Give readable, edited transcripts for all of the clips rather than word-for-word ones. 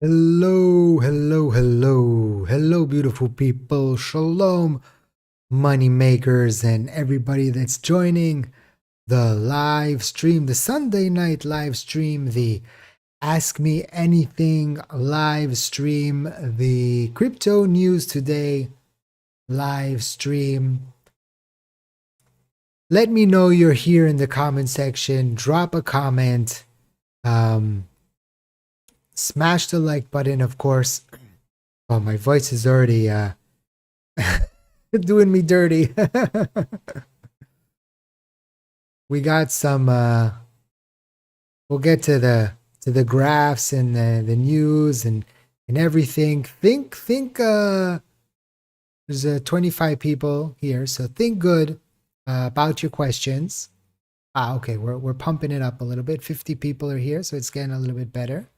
Hello, hello, hello, hello, beautiful people. Shalom, money makers, and everybody that's joining the live stream, the Sunday night live stream, the Ask Me Anything live stream, the Crypto News Today live stream. Let me know you're here in the comment section. Drop a comment. Smash the like button, of course. Oh, my voice is already doing me dirty. We got some we'll get to the graphs and the news and everything. Think there's 25 people here, so think good about your questions. Okay, we're pumping it up a little bit. 50 people are here, so it's getting a little bit better.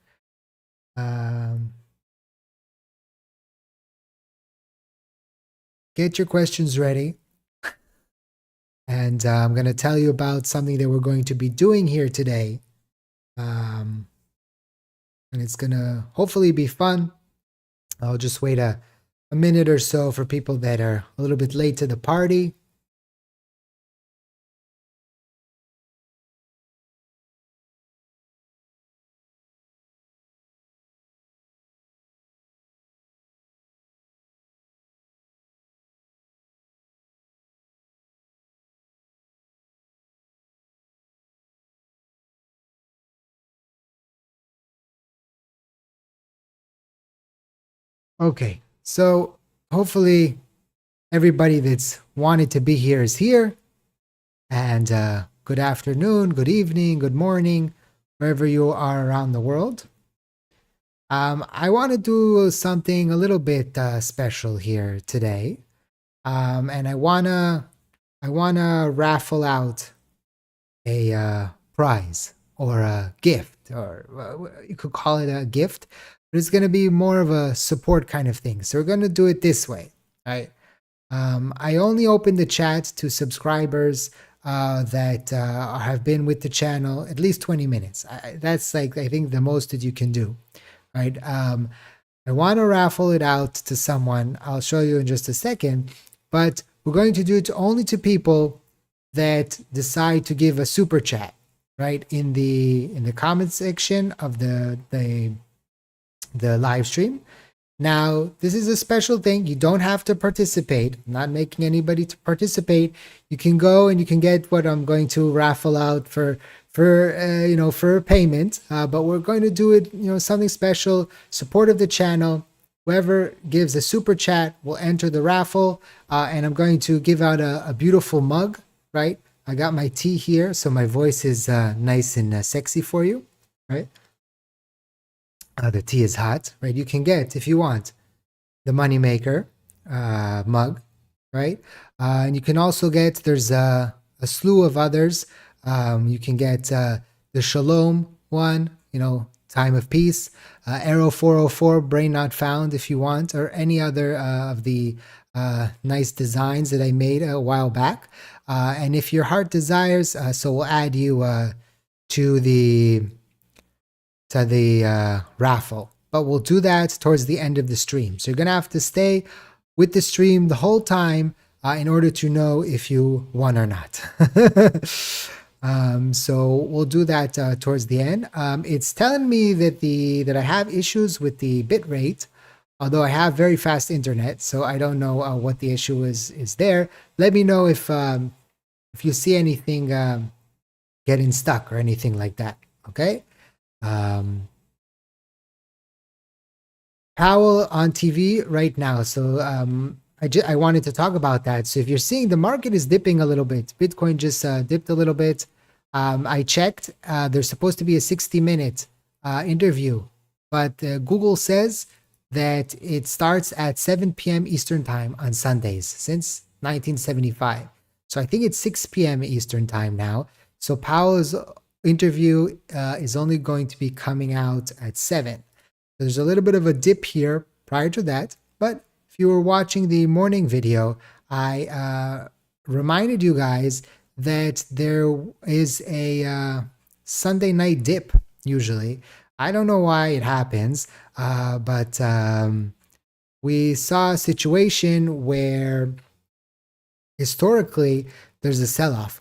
Get your questions ready. And I'm going to tell you about something that we're going to be doing here today. And it's going to hopefully be fun. I'll just wait a minute or so for people that are a little bit late to the party. Okay, so hopefully everybody that's wanted to be here is here. And good afternoon, good evening, good morning, wherever you are around the world. I want to do something a little bit special here today. And I wanna raffle out a prize or a gift, or you could call it a gift, but it's gonna be more of a support kind of thing. So we're gonna do it this way, right? I only open the chat to subscribers that have been with the channel at least 20 minutes. That's like, I think, the most that you can do, right? I want to raffle it out to someone. I'll show you in just a second, but we're going to do it only to people that decide to give a super chat, right? In the comment section of the live stream. Now, this is a special thing. You don't have to participate. I'm not making anybody to participate. You can go and you can get what I'm going to raffle out for a payment. But we're going to do it, something special, support of the channel. Whoever gives a super chat will enter the raffle. And I'm going to give out a beautiful mug, right? I got my tea here, so my voice is nice and sexy for you, right? The tea is hot, right? You can get, if you want, the Moneymaker mug, right? And you can also get, there's a slew of others. You can get the Shalom one, Time of Peace, Arrow 404, Brain Not Found, if you want, or any other of the nice designs that I made a while back. And if your heart desires, so we'll add you to the raffle, but we'll do that towards the end of the stream. So you're gonna have to stay with the stream the whole time in order to know if you won or not. So we'll do that towards the end. It's telling me that I have issues with the bit rate, although I have very fast internet, so I don't know what the issue is there. Let me know if you see anything getting stuck or anything like that. Okay. Powell on TV right now. So I wanted to talk about that. So if you're seeing the market is dipping a little bit, Bitcoin just dipped a little bit. I checked. There's supposed to be a 60-minute interview, but Google says that it starts at 7 p.m. Eastern time on Sundays since 1975. So I think it's 6 p.m. Eastern time now. So Powell's interview is only going to be coming out at 7. There's a little bit of a dip here prior to that, but if you were watching the morning video, I reminded you guys that there is a Sunday night dip usually. I don't know why it happens, but we saw a situation where historically there's a sell-off.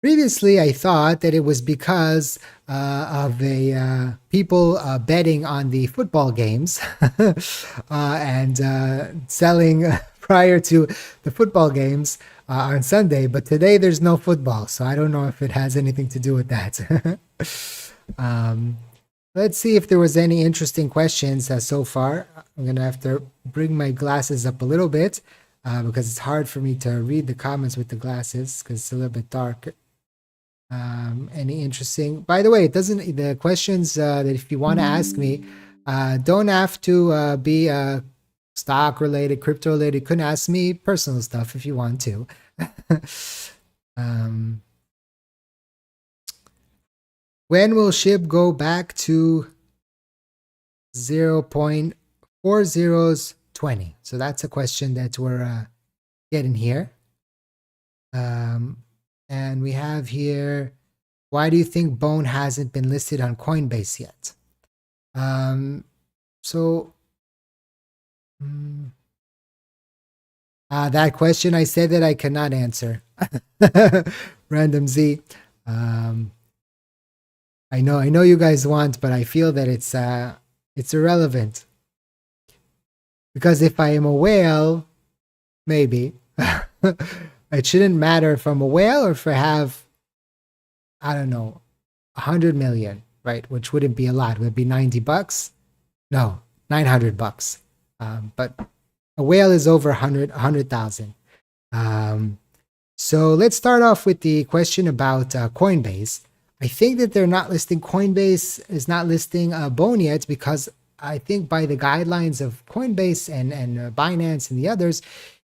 Previously, I thought that it was because of the people betting on the football games and selling prior to the football games on Sunday. But today there's no football, so I don't know if it has anything to do with that. Let's see if there was any interesting questions so far. I'm going to have to bring my glasses up a little bit because it's hard for me to read the comments with the glasses because it's a little bit dark. Any interesting, by the way, it doesn't, the questions that if you want to ask me, don't have to be stock related, crypto related. You couldn't ask me personal stuff if you want to. When will SHIB go back to 0.4020? So that's a question that we're getting here. And we have here, why do you think Bone hasn't been listed on Coinbase yet? That question I said that I cannot answer. Random Z. I know you guys want, but I feel that it's irrelevant. Because if I am a whale, maybe. It shouldn't matter if I'm a whale or if I have, I don't know, 100 million, right? Which wouldn't be a lot. Would it be $90? No, $900. But a whale is over 100,000. So let's start off with the question about Coinbase. I think that they're not listing, Coinbase is not listing Bone yet because I think by the guidelines of Coinbase and Binance and the others,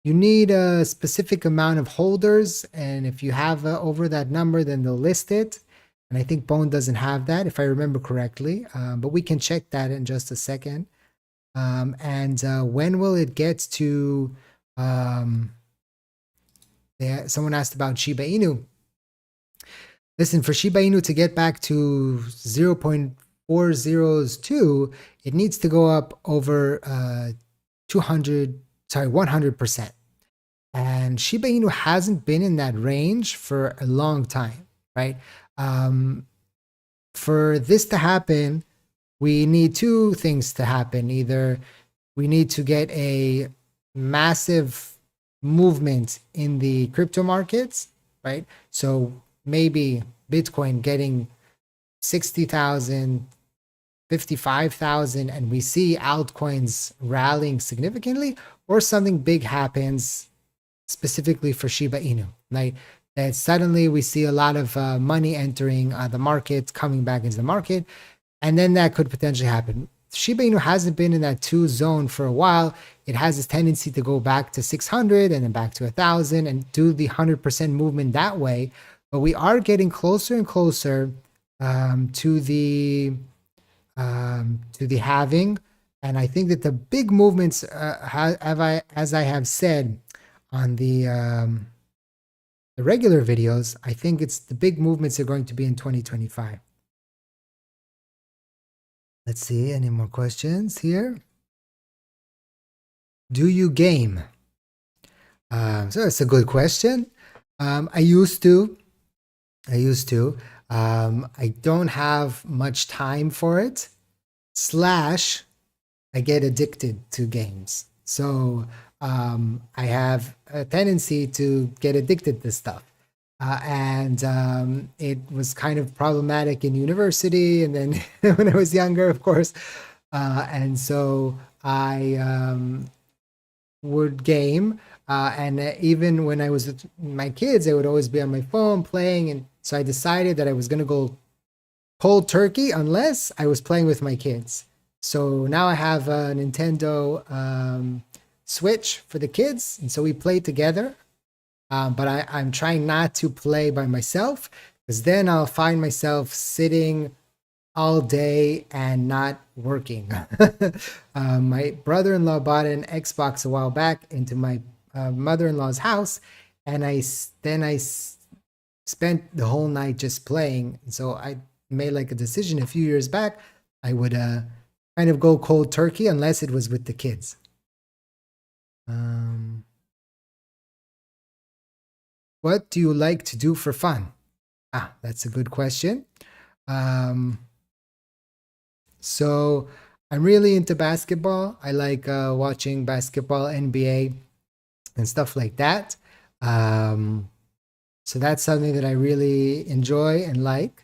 you need a specific amount of holders. And if you have over that number, then they'll list it. And I think Bone doesn't have that, if I remember correctly. But we can check that in just a second. When will it get to, someone asked about Shiba Inu. Listen, for Shiba Inu to get back to 0.402, it needs to go up over 100%. And Shiba Inu hasn't been in that range for a long time, right? For this to happen, we need two things to happen. Either we need to get a massive movement in the crypto markets, right? So maybe Bitcoin getting 60,000, 55,000, and we see altcoins rallying significantly, or something big happens specifically for Shiba Inu, right? That suddenly we see a lot of money entering the market, coming back into the market, and then that could potentially happen. Shiba Inu hasn't been in that 2 zone for a while. It has this tendency to go back to 600 and then back to 1,000 and do the 100% movement that way. But we are getting closer and closer to the halving, and I think that the big movements, as I have said on the regular videos, I think it's the big movements are going to be in 2025. Let's see, any more questions here? Do you game? So it's a good question. I used to. I don't have much time for it. I get addicted to games. So I have a tendency to get addicted to stuff. It was kind of problematic in university and then when I was younger, of course. And so I would game. And even when I was with my kids, I would always be on my phone playing. And so I decided that I was going to go cold turkey unless I was playing with my kids. So now I have a Nintendo Switch for the kids. And so we play together. But I'm trying not to play by myself because then I'll find myself sitting all day and not working. My brother-in-law bought an Xbox a while back into my mother-in-law's house, and I spent the whole night just playing. So I made like a decision a few years back I would kind of go cold turkey unless it was with the kids. What do you like to do for fun? That's a good question. Um, so I'm really into basketball. I like watching basketball, NBA, and stuff like that. Um, so that's something that I really enjoy and like.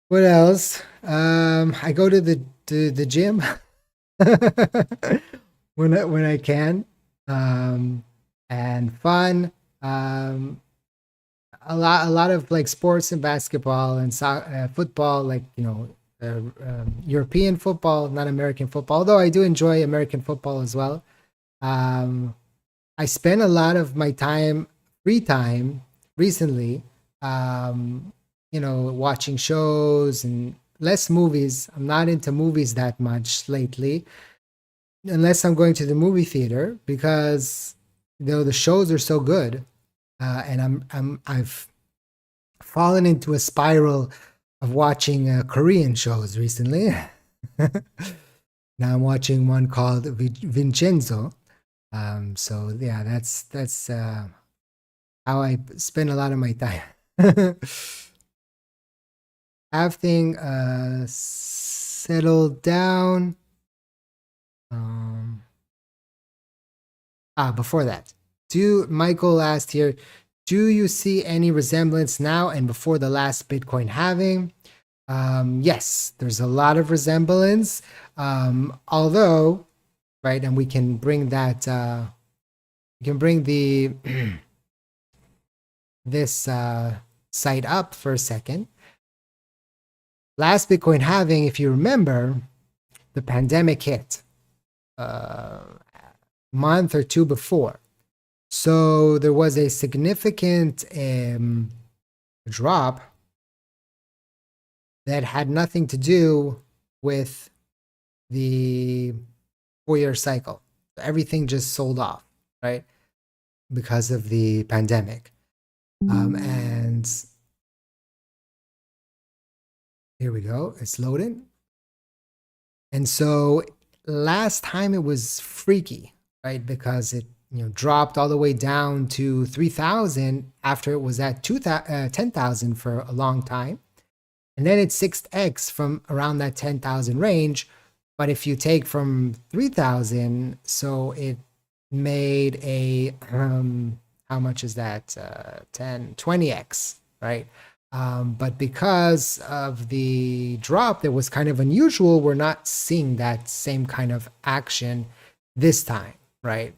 What else? I go to the gym when I can, and fun. A lot of like sports and basketball and football, like European football, not American football. Although I do enjoy American football as well. Um, I spend a lot of my free time recently, watching shows and less movies. I'm not into movies that much lately, unless I'm going to the movie theater because the shows are so good, and I've fallen into a spiral of watching Korean shows recently. Now I'm watching one called Vincenzo. So yeah, that's how I spend a lot of my time. Everything settled down. Before that, Michael asked here, do you see any resemblance now and before the last Bitcoin halving? Yes, there's a lot of resemblance. Although, right, and we can bring that, we can bring the this site up for a second. Last Bitcoin halving, if you remember, the pandemic hit a month or two before. So there was a significant drop that had nothing to do with the 4-year cycle. Everything just sold off, right? Because of the pandemic. And here we go. It's loading. And so last time it was freaky, right? Because it dropped all the way down to 3,000 after it was at 10,000 for a long time. And then it 6x from around that 10,000 range. But if you take from 3,000, so it made a, how much is that? 20x, right? But because of the drop that was kind of unusual, we're not seeing that same kind of action this time, right?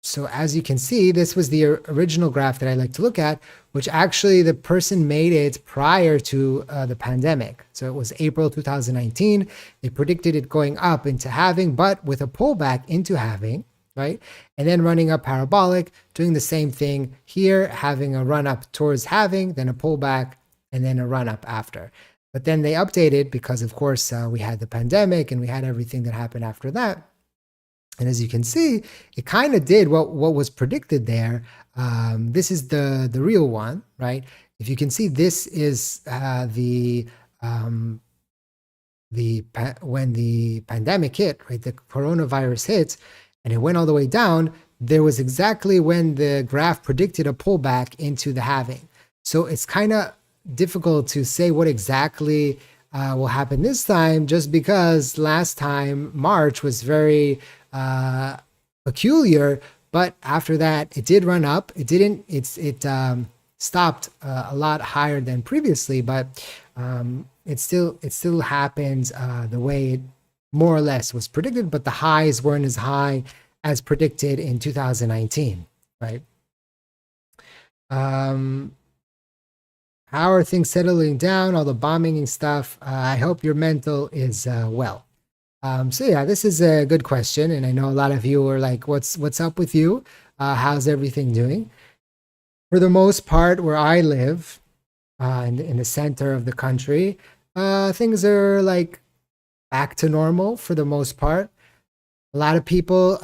So as you can see, this was the original graph that I like to look at, which actually the person made it prior to the pandemic. So it was April 2019. They predicted it going up into halving, but with a pullback into halving, right? And then running up parabolic, doing the same thing here, having a run up towards halving, then a pullback, and then a run up after. But then they updated because, of course, we had the pandemic and we had everything that happened after that. And as you can see, it kind of did what was predicted there. This is the real one, right? If you can see, this is when the pandemic hit, right? The coronavirus hit, and it went all the way down. There was exactly when the graph predicted a pullback into the halving. So it's kind of difficult to say what exactly will happen this time, just because last time March was very peculiar, but after that it did run up. It stopped a lot higher than previously, but it still happened the way it more or less was predicted, but the highs weren't as high as predicted in 2019, right? How are things settling down, all the bombing and stuff? I hope your mental is well. So yeah, this is a good question, and I know a lot of you are like, what's up with you? How's everything doing? For the most part, where I live, in the center of the country, things are like back to normal for the most part. A lot of people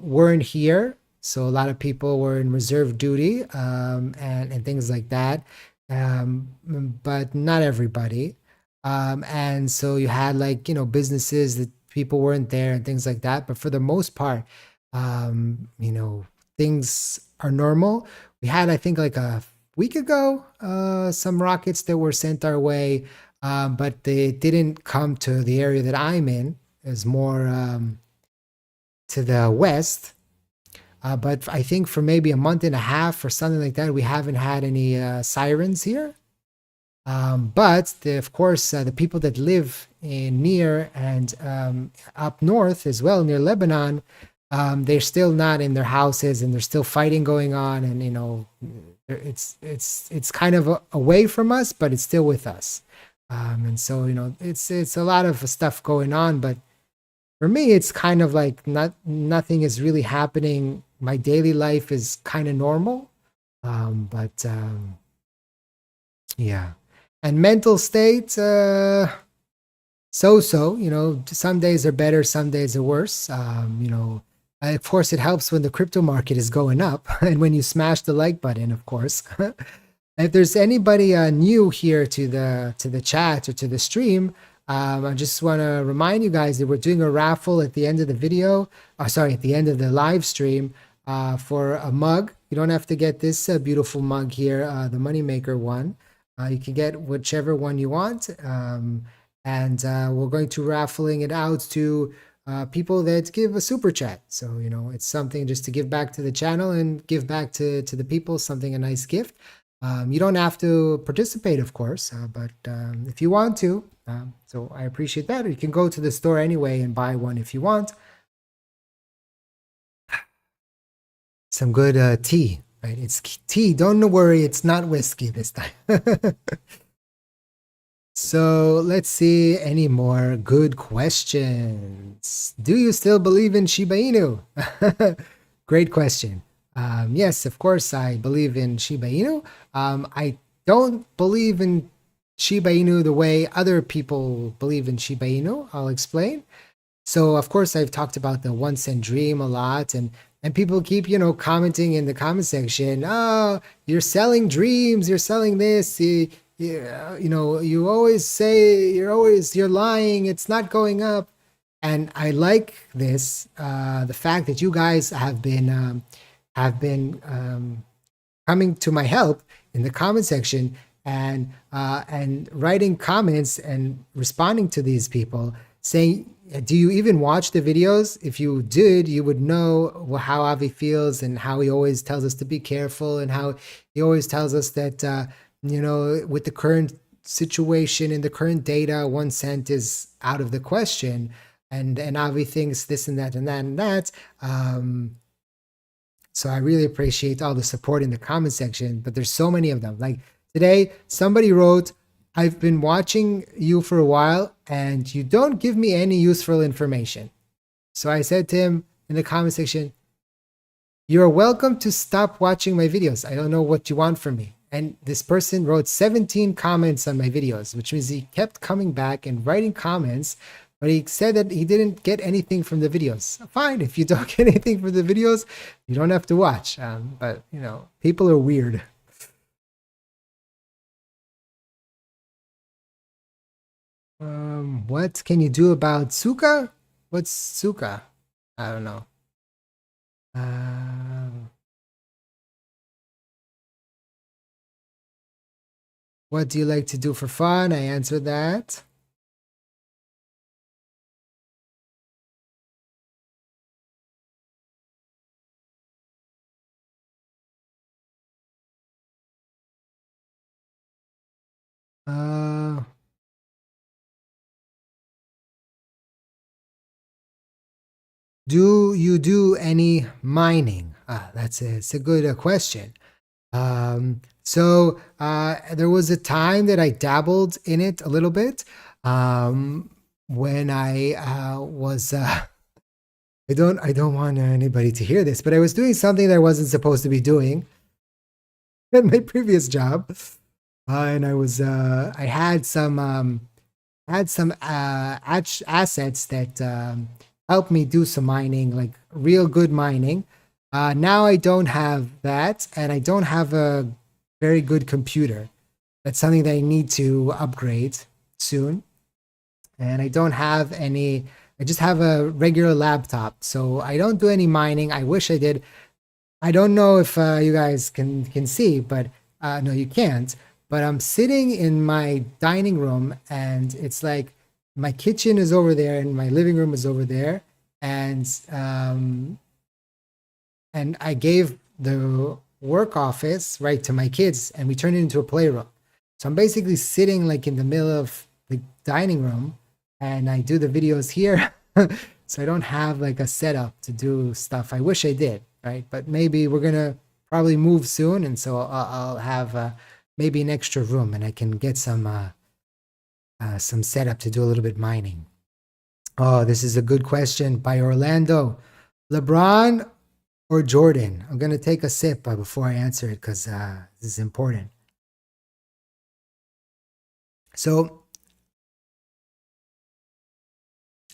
weren't here, so a lot of people were in reserve duty, and things like that. but not everybody. And so you had like, businesses that people weren't there and things like that. But for the most part, things are normal. We had, I think, like a week ago, some rockets that were sent our way, but they didn't come to the area that I'm in. It's more to the west. But I think for maybe a month and a half or something like that, we haven't had any sirens here. But of course, the people that live in near and up north as well, near Lebanon, they're still not in their houses, and there's still fighting going on, and it's kind of away from us, but it's still with us. And so it's a lot of stuff going on, but for me, it's kind of like nothing is really happening. My daily life is kind of normal, but yeah. And mental state, so. Some days are better, some days are worse. Of course, it helps when the crypto market is going up, and when you smash the like button, of course. If there's anybody new here to the chat or to the stream, I just want to remind you guys that we're doing a raffle at the end of the video, at the end of the live stream, for a mug. You don't have to get this beautiful mug here, the Moneymaker one. You can get whichever one you want, and we're going to raffling it out to people that give a super chat. So it's something just to give back to the channel and give back to the people, something, a nice gift. You don't have to participate, of course, but if you want to, so I appreciate that. Or you can go to the store anyway and buy one if you want. Some good tea, right? It's tea. Don't worry, it's not whiskey this time. So let's see any more good questions. Do you still believe in Shiba Inu? Great question. Yes, of course, I believe in Shiba Inu. I don't believe in Shiba Inu the way other people believe in Shiba Inu. I'll explain. So, of course, I've talked about the 1 cent dream a lot, and people keep, commenting in the comment section. Oh, you're selling dreams. You're selling this. You always say you're lying. It's not going up. And I like this, the fact that you guys have been coming to my help in the comment section and writing comments and responding to these people, saying, do you even watch the videos? If you did, you would know how Avi feels and how he always tells us to be careful, and how he always tells us that with the current situation and the current data, 1 cent is out of the question, and Avi thinks this and that and that and that. So I really appreciate all the support in the comment section, but there's so many of them. Like today, somebody wrote, I've been watching you for a while and you don't give me any useful information. So I said to him in the comment section, you're welcome to stop watching my videos. I don't know what you want from me. And this person wrote 17 comments on my videos, which means he kept coming back and writing comments, but he said that he didn't get anything from the videos. Fine, if you don't get anything from the videos, you don't have to watch. But people are weird. What can you do about Suka? What's Suka? I don't know. What do you like to do for fun? I answered that. Do you do any mining? It's a good question. So there was a time that I dabbled in it a little bit. When I was I don't want anybody to hear this, but I was doing something that I wasn't supposed to be doing at my previous job. And I had some assets that helped me do some mining, like real good mining. Now I don't have that, and I don't have a very good computer. That's something that I need to upgrade soon. And I don't have any, I just have a regular laptop. So I don't do any mining. I wish I did. I don't know if you guys can see, but no, you can't. But I'm sitting in my dining room, and it's like my kitchen is over there, and my living room is over there, and I gave the work office right to my kids, and we turned it into a playroom. So I'm basically sitting like in the middle of the dining room, and I do the videos here. So I don't have like a setup to do stuff. I wish I did, right? But maybe we're gonna probably move soon, and so I'll have maybe an extra room, and I can get some setup to do a little bit mining. Oh, this is a good question by Orlando. LeBron or Jordan? I'm gonna take a sip before I answer it because this is important. So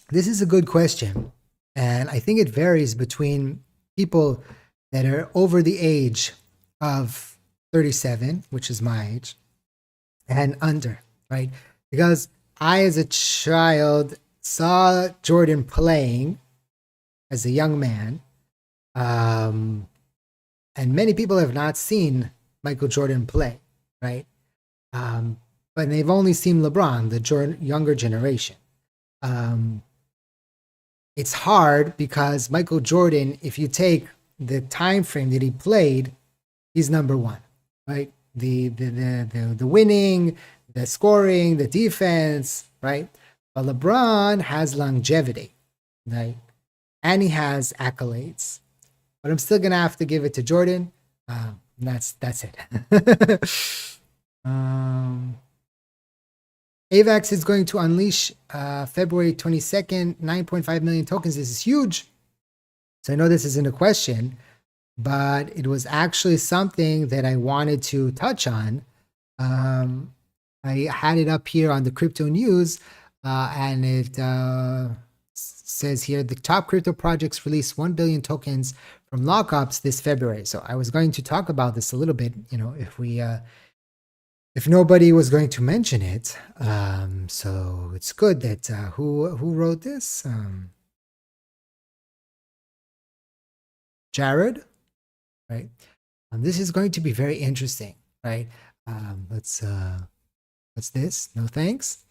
this is a good question, and I think it varies between people that are over the age of 37, which is my age, and under, right? Because I, as a child, saw Jordan playing as a young man, um, and many people have not seen Michael Jordan play, right? Um, but they've only seen LeBron, the younger generation. Um, it's hard because Michael Jordan, if you take the time frame that he played, he's number one, right? The winning, the scoring, the defense, right? But LeBron has longevity, right? And he has accolades. But I'm still gonna have to give it to Jordan. That's it. um, AVAX is going to unleash February 22nd, 9.5 million tokens. This is huge. So I know this isn't a question, but it was actually something that I wanted to touch on. I had it up here on the crypto news, and it says here the top crypto projects released 1 billion tokens from lockups this February. So I was going to talk about this a little bit, if nobody was going to mention it. So it's good that who wrote this? Jared, right? This is going to be very interesting, right? What's this? No thanks.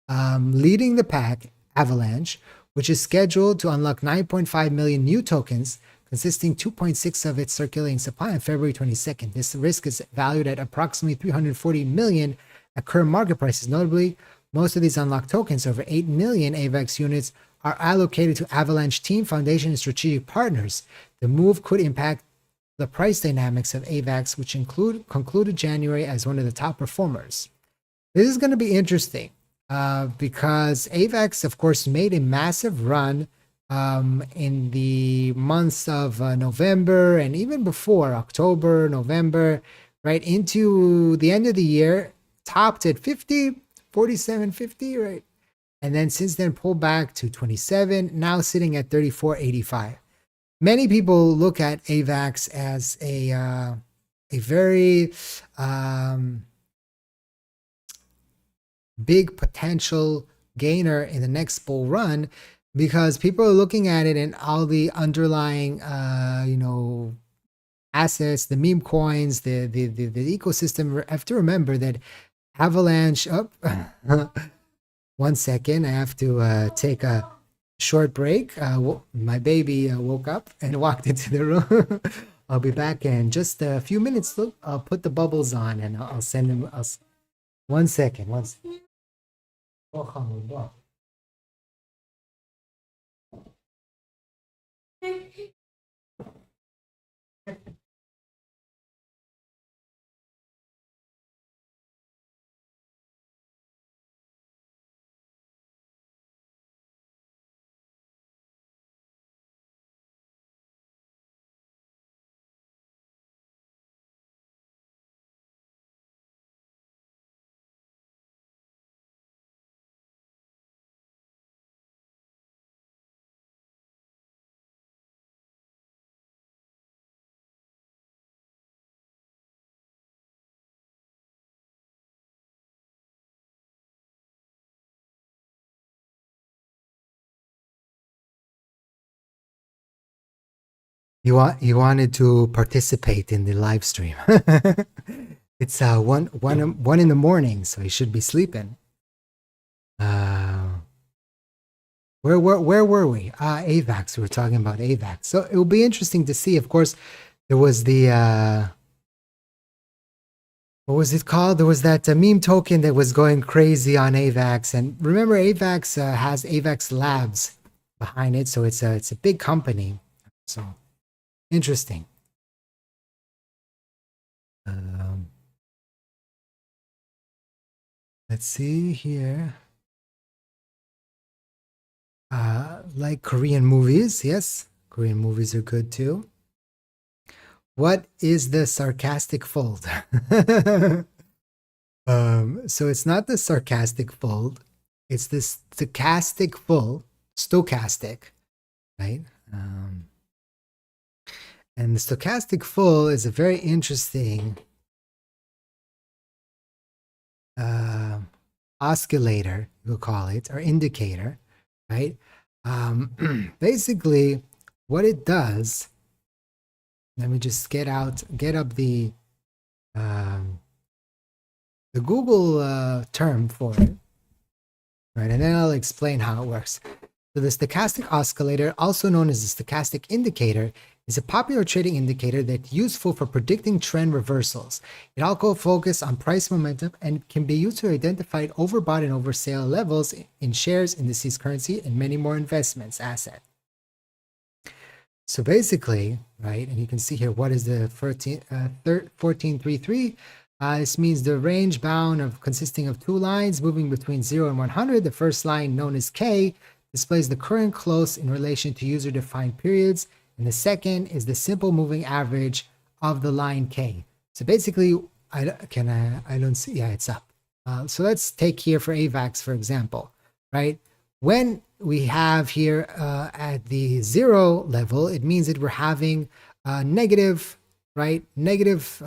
Leading the pack, Avalanche, which is scheduled to unlock 9.5 million new tokens, consisting 2.6 of its circulating supply on February 22nd. This risk is valued at approximately 340 million at current market prices. Notably, most of these unlocked tokens, over 8 million AVAX units, are allocated to Avalanche Team Foundation and strategic partners. The move could impact the price dynamics of AVAX, which concluded January as one of the top performers. This is going to be interesting because AVAX, of course, made a massive run in the months of November and even before October, November, right into the end of the year, topped at 50, 47.50, right? And then since then pulled back to 27, now sitting at 34.85. Many people look at AVAX as a very big potential gainer in the next bull run because people are looking at it and all the underlying assets, the meme coins, the ecosystem. I have to remember that Avalanche up. One second, I have to take a short break. My baby woke up and walked into the room. I'll be back in just a few minutes. Look, I'll put the bubbles on and I'll send him. One second. One second. You wanted to participate in the live stream. It's one in the morning, so you should be sleeping. Where were we? AVAX. We were talking about AVAX. So it will be interesting to see. Of course, there was the what was it called? There was that meme token that was going crazy on AVAX, and remember, AVAX has AVAX Labs behind it, so it's a big company. So interesting. Let's see here. Like Korean movies, yes, Korean movies are good too. What is the sarcastic fold? So it's not the sarcastic fold, it's this stochastic fold, stochastic, right? And the stochastic fold is a very interesting oscillator, we'll call it, or indicator, right? Basically, what it does, let me just get up the Google term for it, right? And then I'll explain how it works. So the stochastic oscillator, also known as the stochastic indicator, is a popular trading indicator that's useful for predicting trend reversals. It also focuses on price momentum and can be used to identify overbought and oversale levels in shares, indices, currency, and many more investments asset. So basically, right, and you can see here, what is the 1433? This means the range bound of consisting of two lines moving between 0 and 100. The first line, known as K, displays the current close in relation to user-defined periods, and the second is the simple moving average of the line K. So basically, I don't see, yeah, it's up. So let's take here for AVAX, for example, right? When we have here at the 0 level, it means that we're having negative, right? Negative,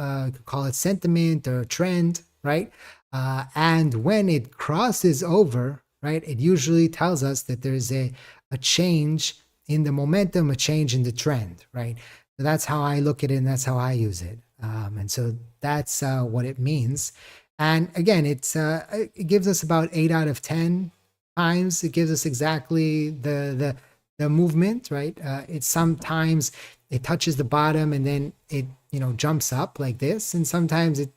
call it sentiment or trend, right? And when it crosses over, right, it usually tells us that there's a change in the momentum, a change in the trend, right? So that's how I look at it, and that's how I use it. And so that's what it means. And again, it gives us about 8 out of 10 times. It gives us exactly the movement, right? It's sometimes it touches the bottom and then it jumps up like this, and sometimes it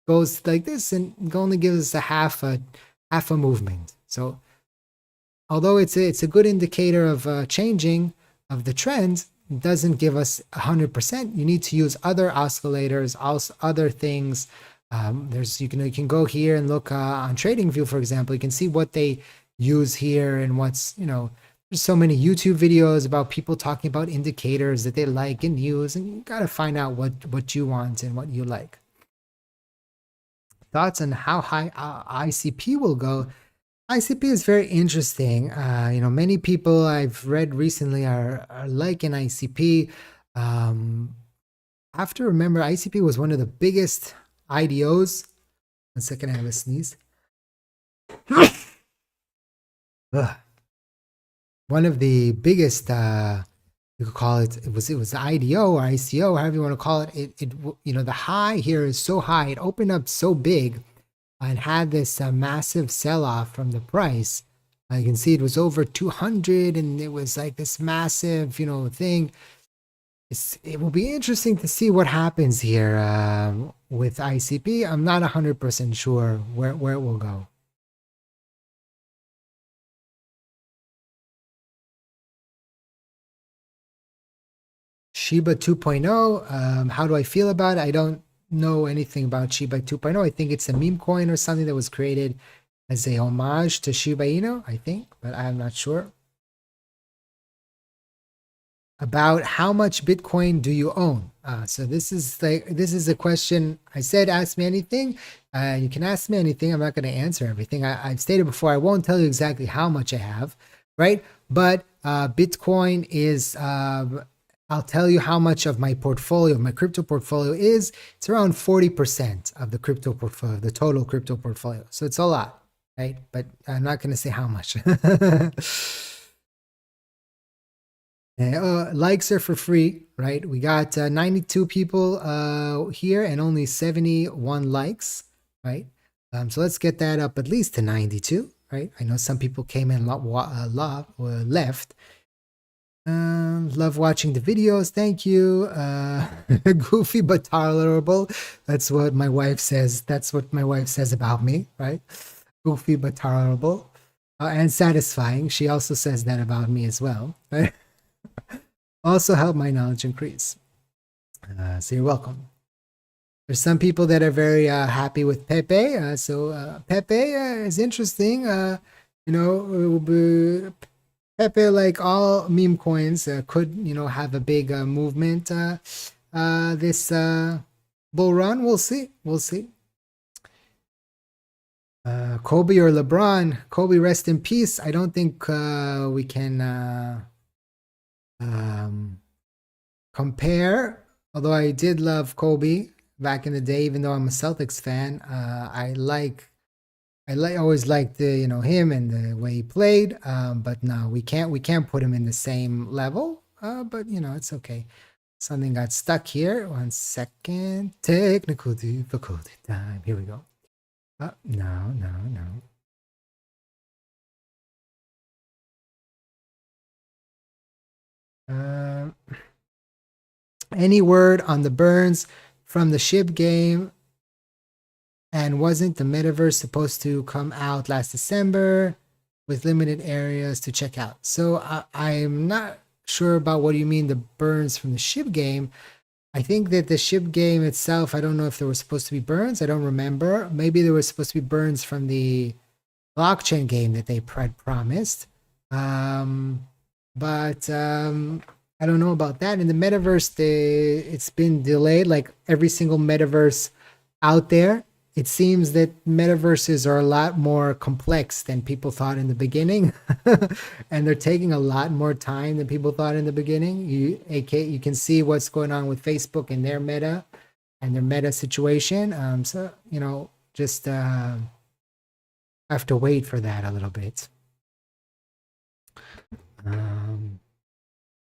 goes like this and only gives us a half a movement. So although it's a good indicator of changing of the trend, it doesn't give us 100%. You need to use other oscillators, also other things. You can go here and look on TradingView, for example. You can see what they use here and what's, there's so many YouTube videos about people talking about indicators that they like and use, and you got to find out what you want and what you like. Thoughts on how high ICP will go? ICP is very interesting. Many people I've read recently are liking ICP. I have to remember, ICP was one of the biggest IDOs. 1 second, I have a sneeze. One of the biggest, you could call it, it was the IDO or ICO, however you want to call it. The high here is so high. It opened up so big and had this massive sell-off from the price. You can see it was over 200, and it was like this massive, thing. It will be interesting to see what happens here with ICP. I'm not 100% sure where it will go. Shiba 2.0, how do I feel about it? I don't know anything about Shiba 2.0. I think it's a meme coin or something that was created as a homage to Shiba Inu, I think, but I'm not sure. About how much Bitcoin do you own? So this is a question. I said, ask me anything. You can ask me anything. I'm not going to answer everything. I've stated before, I won't tell you exactly how much I have, right? But Bitcoin is, I'll tell you how much of my portfolio, my crypto portfolio is. It's around 40% of the crypto portfolio, the total crypto portfolio. So it's a lot, right? But I'm not going to say how much. Likes are for free, right? We got 92 people here and only 71 likes, right? So let's get that up at least to 92, right? I know some people came in left. Love watching the videos. Thank you. Goofy but tolerable. That's what my wife says. That's what my wife says about me, right? Goofy but tolerable. And satisfying. She also says that about me as well. Also help my knowledge increase. So you're welcome. There's some people that are very happy with Pepe. So Pepe is interesting. Pepe, like all meme coins, could have a big movement this bull run. We'll see. We'll see. Kobe or LeBron. Kobe, rest in peace. I don't think we can compare. Although I did love Kobe back in the day, even though I'm a Celtics fan. I always liked him and the way he played. But no, we can't put him in the same level. But it's okay. Something got stuck here. 1 second. Technical difficulty time. Here we go. No. Any word on the burns from the SHIB game? And wasn't the metaverse supposed to come out last December with limited areas to check out? So I'm not sure about what you mean the burns from the SHIB game. I think that the SHIB game itself, I don't know if there were supposed to be burns. I don't remember. Maybe there was supposed to be burns from the blockchain game that they promised. But I don't know about that. In the metaverse, it's been delayed, like every single metaverse out there. It seems that metaverses are a lot more complex than people thought in the beginning. And they're taking a lot more time than people thought in the beginning. You can see what's going on with Facebook and their meta situation. So, just have to wait for that a little bit.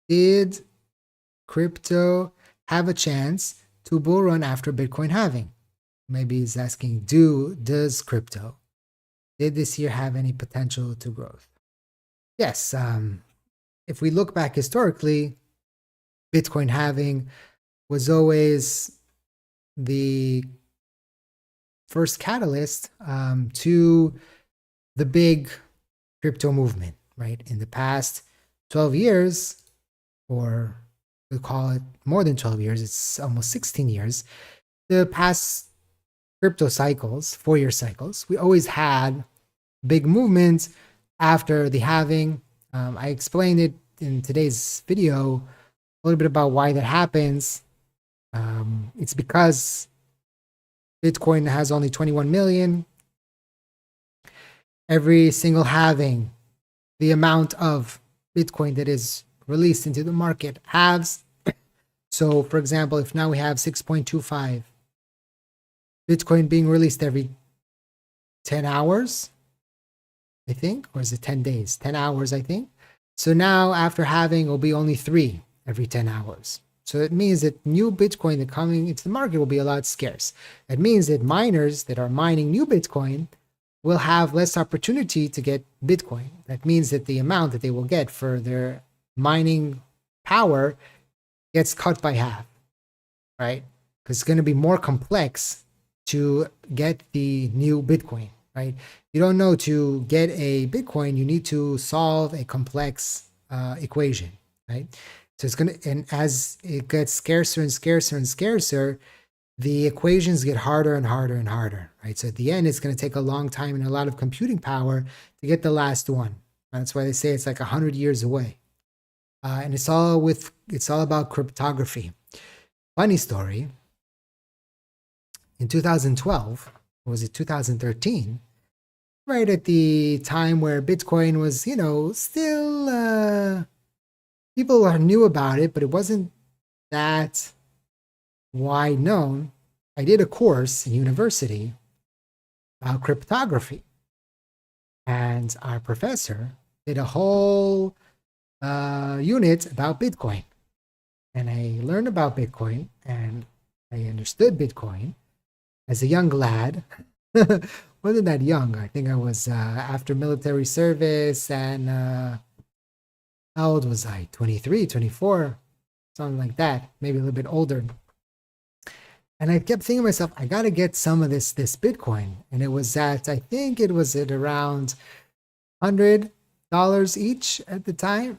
Did crypto have a chance to bull run after Bitcoin halving? Maybe he's asking, does crypto, did this year have any potential to growth? Yes. If we look back historically, Bitcoin halving was always the first catalyst to the big crypto movement, right? In the past 12 years, or we call it more than 12 years, it's almost 16 years, the past crypto cycles, 4-year cycles, we always had big movements after the halving. I explained it in today's video a little bit about why that happens. It's because Bitcoin has only 21 million. Every single halving, the amount of Bitcoin that is released into the market halves. So, for example, if now we have 6.25 Bitcoin being released every 10 hours, I think, or is it 10 days? 10 hours, I think. So now after halving, will be only 3 every 10 hours. So it means that new Bitcoin that coming into the market will be a lot scarce. It means that miners that are mining new Bitcoin will have less opportunity to get Bitcoin. That means that the amount that they will get for their mining power gets cut by half, right? Because it's going to be more complex to get the new Bitcoin, right? You don't know, to get a Bitcoin, you need to solve a complex equation, right? So it's going to, and as it gets scarcer and scarcer and scarcer, the equations get harder and harder and harder, right? So at the end, it's going to take a long time and a lot of computing power to get the last one. That's why they say it's like 100 years away. And it's all about cryptography. Funny story. In 2012, or was it 2013? Right at the time where Bitcoin was, still people knew about it, but it wasn't that wide known. I did a course in university about cryptography, and our professor did a whole unit about Bitcoin. And I learned about Bitcoin and I understood Bitcoin as a young lad. Wasn't that young. I think I was after military service and how old was I? 23, 24, something like that. Maybe a little bit older. And I kept thinking to myself, I got to get some of this Bitcoin. And it was I think it was at around $100 each at the time.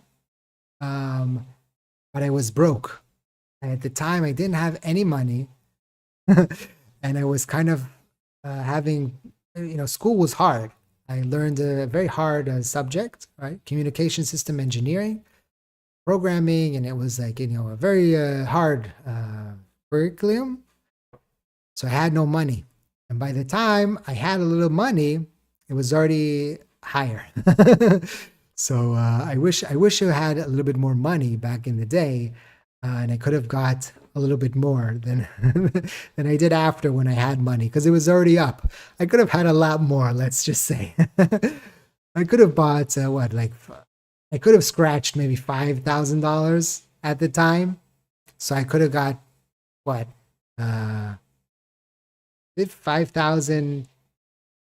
But I was broke. And at the time, I didn't have any money. And I was kind of having, school was hard. I learned a very hard subject, right? Communication system engineering, programming, and it was like, a very hard curriculum. So I had no money. And by the time I had a little money, it was already higher. So I wish I had a little bit more money back in the day, and I could have got a little bit more than than I did after when I had money because it was already up. I could have had a lot more. Let's just say I could have bought I could have scratched maybe $5,000 at the time, so I could have got what 5,000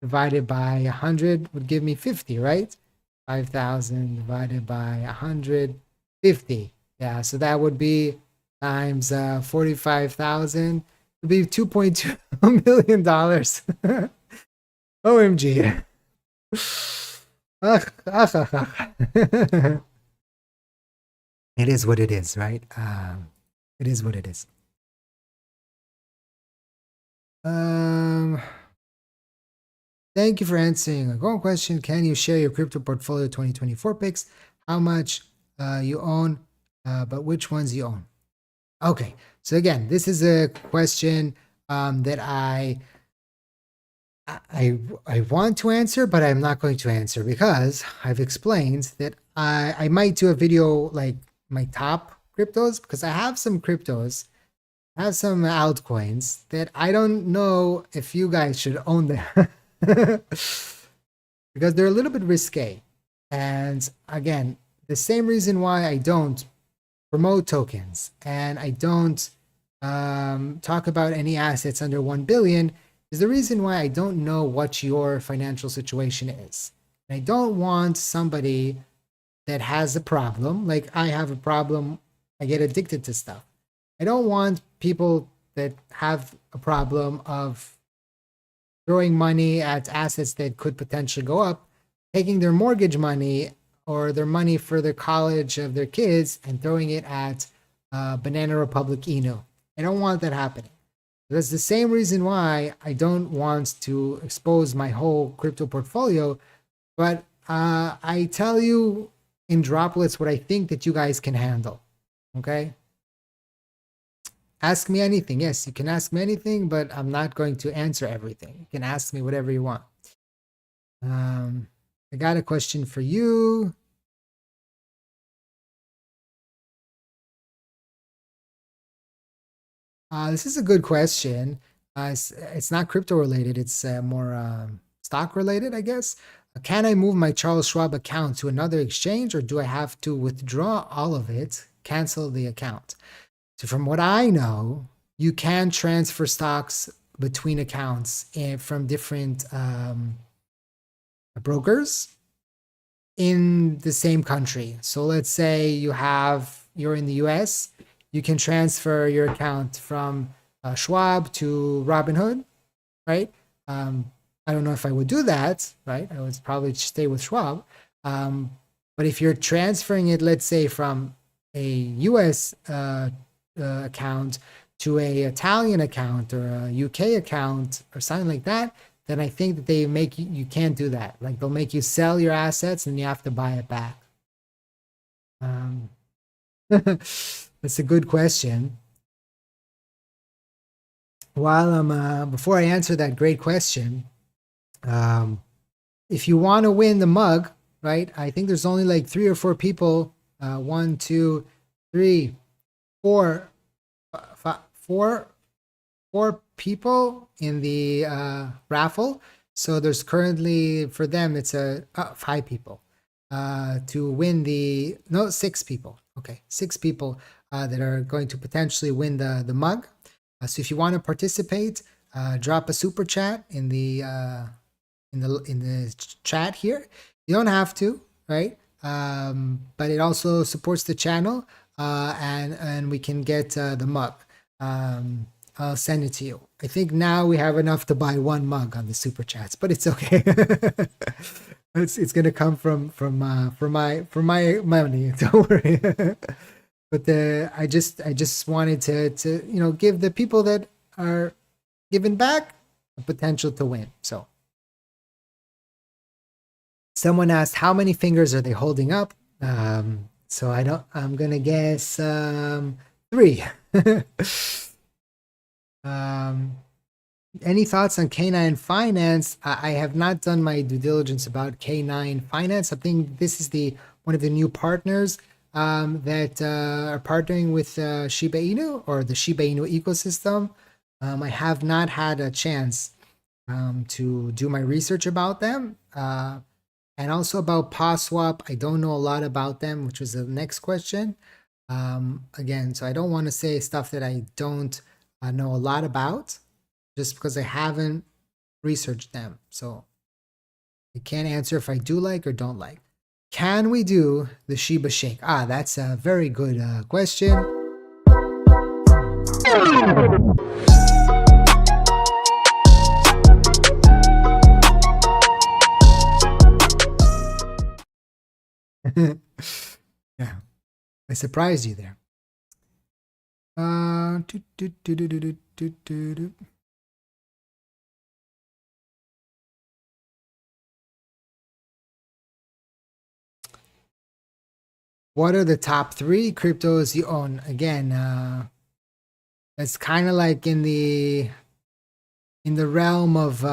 divided by 100 would give me 50, right? 5,000 divided by 150. Yeah, so that would be times 45,000 would be $2.2 million. OMG. It is what it is, right? It is what it is. Thank you for answering a growing question. Can you share your crypto portfolio 2024 picks? How much you own, but which ones you own? Okay, so again, this is a question that I want to answer, but I'm not going to answer because I've explained that I might do a video like my top cryptos because I have some cryptos, I have some altcoins that I don't know if you guys should own them. Because they're a little bit risque. And again, the same reason why I don't promote tokens and I don't talk about any assets under 1 billion is the reason why I don't know what your financial situation is. And I don't want somebody that has a problem, like I have a problem, I get addicted to stuff. I don't want people that have a problem of throwing money at assets that could potentially go up, taking their mortgage money or their money for the college of their kids and throwing it at Banana Republic Inu. I don't want that happening. That's the same reason why I don't want to expose my whole crypto portfolio, but I tell you in droplets what I think that you guys can handle, okay? Ask me anything. Yes, you can ask me anything, but I'm not going to answer everything. You can ask me whatever you want. I got a question for you. This is a good question. It's not crypto related. It's more stock related, I guess. Can I move my Charles Schwab account to another exchange, or do I have to withdraw all of it, cancel the account? So from what I know, you can transfer stocks between accounts from different brokers in the same country. So let's say you're in the US, you can transfer your account from Schwab to Robinhood, right? I don't know if I would do that, right? I would probably stay with Schwab. But if you're transferring it, let's say from a US account to a Italian account or a UK account or something like that, then I think that they make you can't do that. Like they'll make you sell your assets and you have to buy it back. That's a good question. While I'm before I answer that great question, if you want to win the mug, right? I think there's only like 3 or 4 people. 1, 2, 3, 4, 4 people in the raffle. So there's currently for them it's 5 people. to win the, no, 6 people. Okay, 6 people that are going to potentially win the mug. So if you want to participate, drop a super chat in the chat here. You don't have to, right? But it also supports the channel, and we can get the mug. I'll send it to you. I think now we have enough to buy 1 mug on the super chats, but it's okay. It's gonna come from my money. Don't worry. But I just wanted to give the people that are giving back a potential to win. So someone asked how many fingers are they holding up. So I'm gonna guess 3. Any thoughts on K9 Finance? I have not done my due diligence about K9 Finance. I think this is one of the new partners that are partnering with Shiba Inu, or the Shiba Inu ecosystem. I have not had a chance to do my research about them. And also about PawSwap, I don't know a lot about them, which was the next question. Again, so I don't want to say stuff that I don't know a lot about, just because I haven't researched them. So I can't answer if I do like or don't like. Can we do the Shiba Shake? That's a very good question. Yeah, I surprised you there. What are the top 3 cryptos you own? Again, it's kind of like in the realm of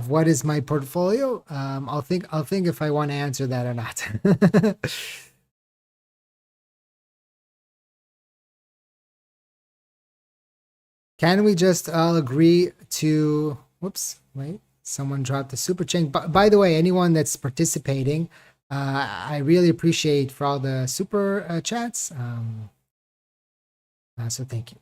what is my portfolio. I'll think if I want to answer that or not. Can we just all agree to, whoops, wait, someone dropped the super chain. By the way, anyone that's participating, I really appreciate for all the super chats. So thank you.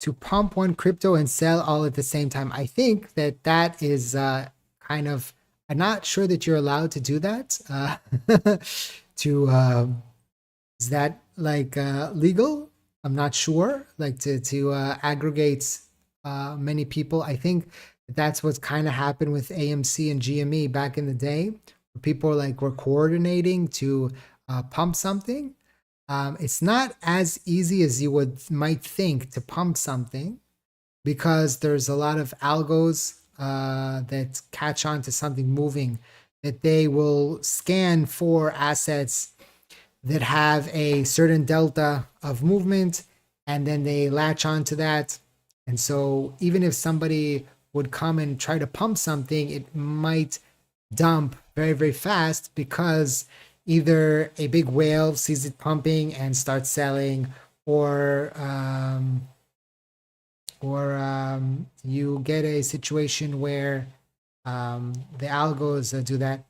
To pump one crypto and sell all at the same time. I think that is kind of, I'm not sure that you're allowed to do that. Is that like legal? I'm not sure. Like to aggregate many people. I think that's what's kind of happened with AMC and GME back in the day. Where people were coordinating to pump something. It's not as easy as you might think to pump something, because there's a lot of algos that catch on to something moving, that they will scan for assets that have a certain delta of movement, and then they latch onto that. And so even if somebody would come and try to pump something, it might dump very, very fast, because either a big whale sees it pumping and starts selling, or you get a situation where the algos do that.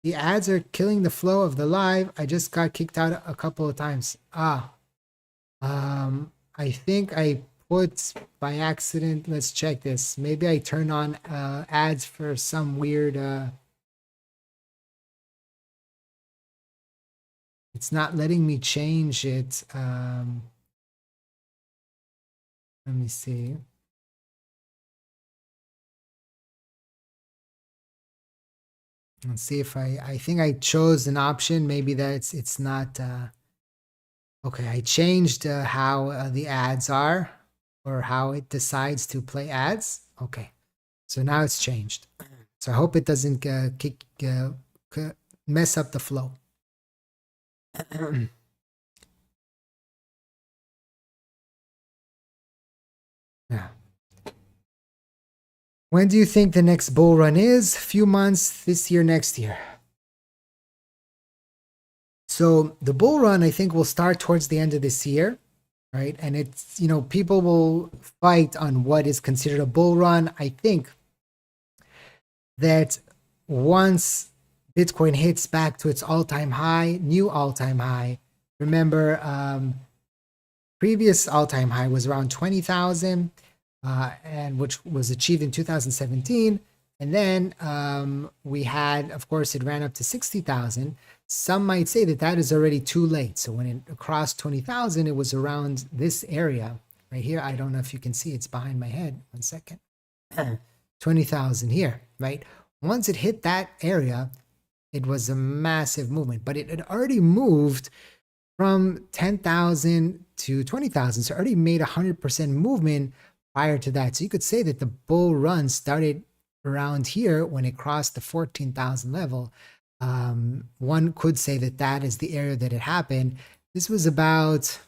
The ads are killing the flow of the live. I just got kicked out a couple of times. I think I put by accident. Let's check this. Maybe I turn on ads for some weird. It's not letting me change it. Let me see. Let's see if I think I chose an option. Maybe that it's not. Okay, I changed how the ads are, or how it decides to play ads. Okay, so now it's changed. So I hope it doesn't mess up the flow. Yeah. When do you think the next bull run is? Few months, this year, next year. So the bull run, I think, will start towards the end of this year, right? And it's, people will fight on what is considered a bull run. I think that once Bitcoin hits back to its all-time high, new all-time high, remember, previous all-time high was around 20,000, and which was achieved in 2017. And then we had, of course, it ran up to 60,000. Some might say that that is already too late. So when it crossed 20,000, it was around this area right here. I don't know if you can see, it's behind my head. 1 second. 20,000 here, right? Once it hit that area, it was a massive movement, but it had already moved from 10,000 to 20,000. So it already made 100% movement prior to that. So you could say that the bull run started around here when it crossed the 14,000 level. One could say that that is the area that it happened. This was about,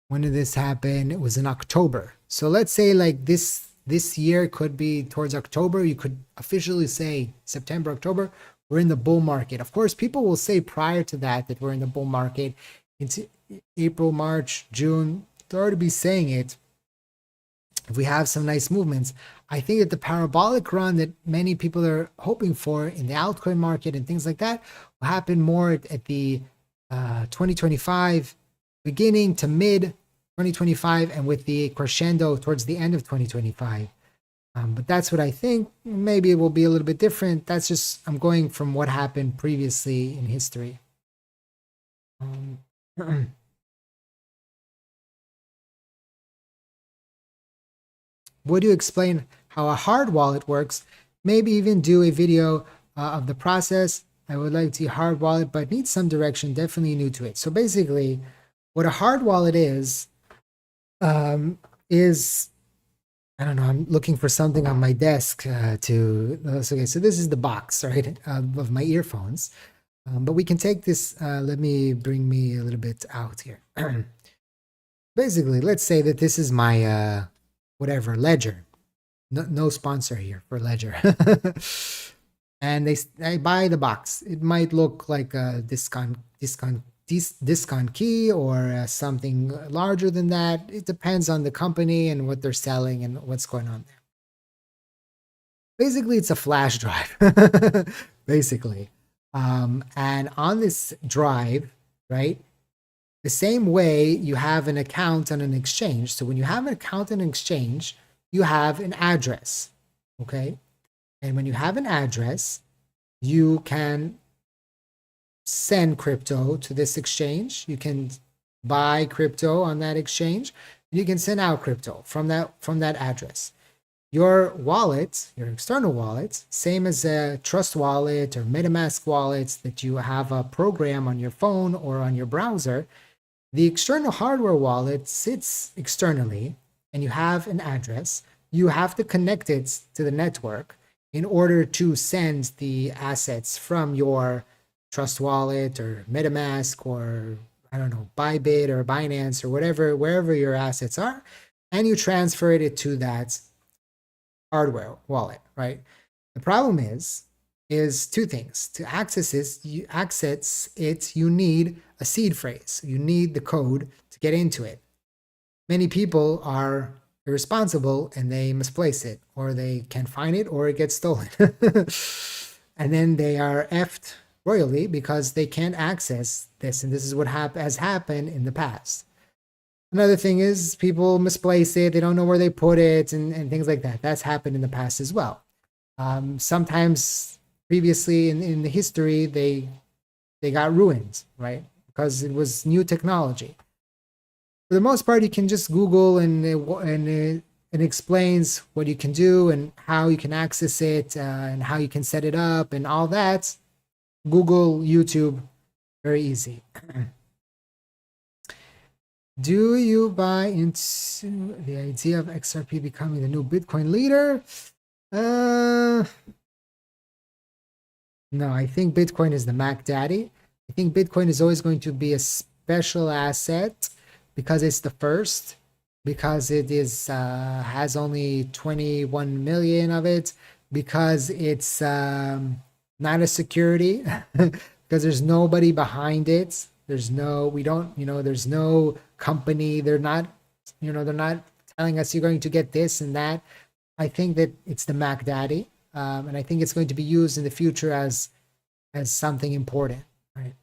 when did this happen? It was in October. So let's say like this year could be towards October. You could officially say September, October, we're in the bull market. Of course, people will say prior to that we're in the bull market. It's April, March, June. They'll already be saying it. If we have some nice movements, I think that the parabolic run that many people are hoping for in the altcoin market and things like that will happen more at the 2025 beginning to mid 2025, and with the crescendo towards the end of 2025. But that's what I think. Maybe it will be a little bit different. That's just, I'm going from what happened previously in history. Would you explain how a hard wallet works? Maybe even do a video of the process. I would like to see hard wallet, but need some direction. Definitely new to it. So basically, what a hard wallet is I don't know, I'm looking for something on my desk okay, so this is the box, right, of my earphones. But we can take this, let me bring me a little bit out here. Basically, let's say that this is my, whatever, ledger. No sponsor here for ledger. And I buy the box. It might look like a discount key or something larger than that. It depends on the company and what they're selling and what's going on there. Basically, it's a flash drive, basically. And on this drive, right, the same way you have an account on an exchange. So when you have an account on an exchange, you have an address, okay? And when you have an address, you can send crypto to this exchange. You can buy crypto on that exchange. You can send out crypto from that address. Your wallet, your external wallet, same as a Trust wallet or MetaMask wallets that you have a program on your phone or on your browser. The external hardware wallet sits externally and you have an address. You have to connect it to the network in order to send the assets from your Trust wallet or MetaMask or, I don't know, Bybit or Binance or whatever, wherever your assets are, and you transfer it to that hardware wallet, right? The problem is two things. To access it, you need a seed phrase. You need the code to get into it. Many people are irresponsible and they misplace it, or they can't find it, or it gets stolen. And then they are effed royally because they can't access this. And this is what has happened in the past. Another thing is people misplace it. They don't know where they put it and things like that. That's happened in the past as well. Sometimes previously in the history, they got ruined, right? Because it was new technology. For the most part, you can just Google and it explains what you can do and how you can access it and how you can set it up and all that. Google, YouTube, very easy. Do you buy into the idea of XRP becoming the new Bitcoin leader? No, I think Bitcoin is the Mac Daddy. I think Bitcoin is always going to be a special asset because it's the first, because it is has only 21 million of it, because it's not a security, because there's nobody behind it. There's no, there's no company. They're not telling us you're going to get this and that. I think that it's the Mac Daddy. and I think it's going to be used in the future as something important, right?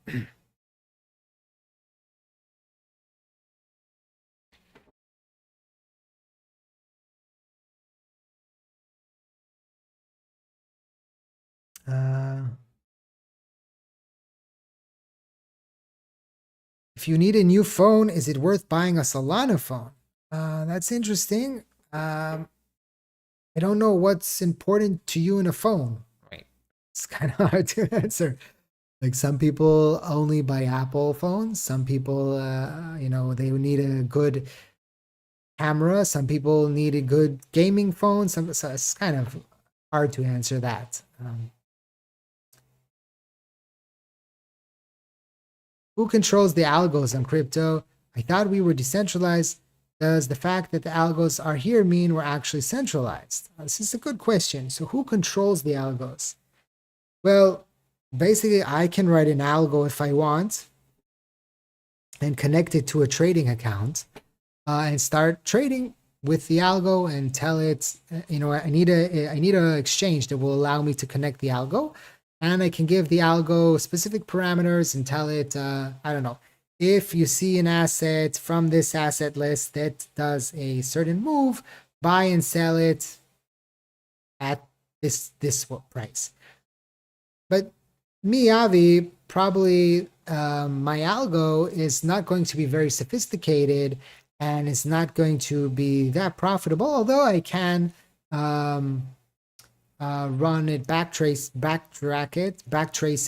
If you need a new phone, is it worth buying a Solana phone? That's interesting. I don't know what's important to you in a phone. Right. It's kind of hard to answer. Like some people only buy Apple phones. Some people, they need a good camera. Some people need a good gaming phone. So it's kind of hard to answer that. Who controls the algos on crypto? I thought we were decentralized. Does the fact that the algos are here mean we're actually centralized? This is a good question. So who controls the algos? Well, basically, I can write an algo if I want and connect it to a trading account and start trading with the algo and tell it, I need a exchange that will allow me to connect the algo. And I can give the algo specific parameters and tell it, I don't know, if you see an asset from this asset list that does a certain move, buy and sell it at this price. But me, Avi, probably my algo is not going to be very sophisticated and it's not going to be that profitable, although I can run it, backtrace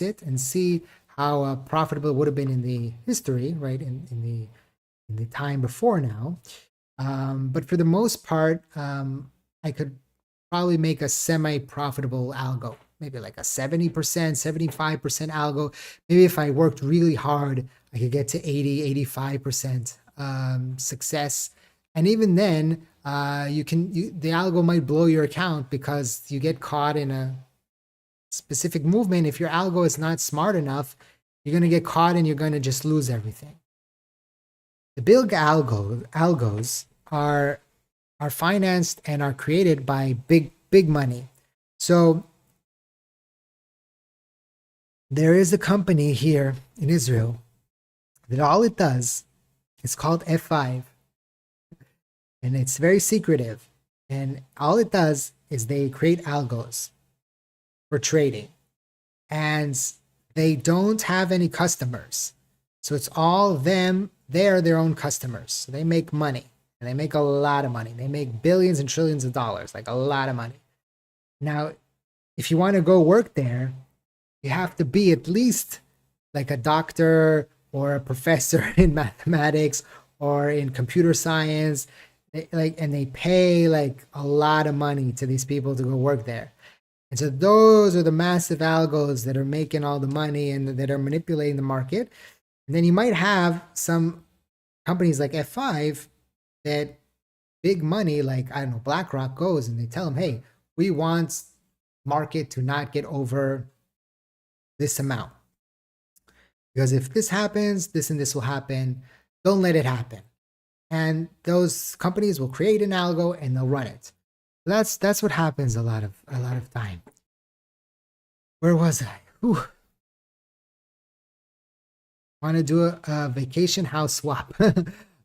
it, and see how profitable it would have been in the history, right? In the time before now. But for the most part, I could probably make a semi-profitable algo, maybe like a 70%, 75% algo. Maybe if I worked really hard, I could get to 80, 85% success. And even then, the algo might blow your account because you get caught in a specific movement. If your algo is not smart enough, you're going to get caught and you're going to just lose everything. The big algos are financed and are created by big money. So there is a company here in Israel that all it does is called F5. And it's very secretive. And all it does is they create algos for trading. And they don't have any customers. So it's all them. They're their own customers. So they make money. And they make a lot of money. They make billions and trillions of dollars, like a lot of money. Now, if you want to go work there, you have to be at least like a doctor or a professor in mathematics or in computer science. And they pay like a lot of money to these people to go work there. And so those are the massive algos that are making all the money and that are manipulating the market. And then you might have some companies like F5 that big money, like, I don't know, BlackRock goes and they tell them, hey, we want market to not get over this amount. Because if this happens, this and this will happen. Don't let it happen. And those companies will create an algo and they'll run it. That's what happens a lot of time. Where was I? Whew. Want to do a vacation house swap?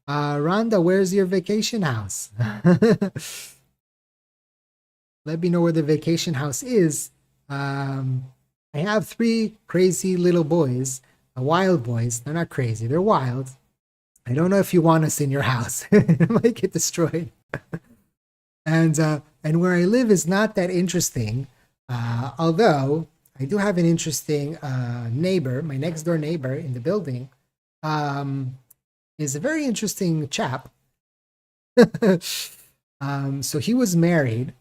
Rhonda, where's your vacation house? Let me know where the vacation house is. I have 3 crazy little boys, wild boys. They're not crazy, they're wild. I don't know if you want us in your house. It might get destroyed. And where I live is not that interesting. Although I do have an interesting neighbor. My next door neighbor in the building is a very interesting chap. So he was married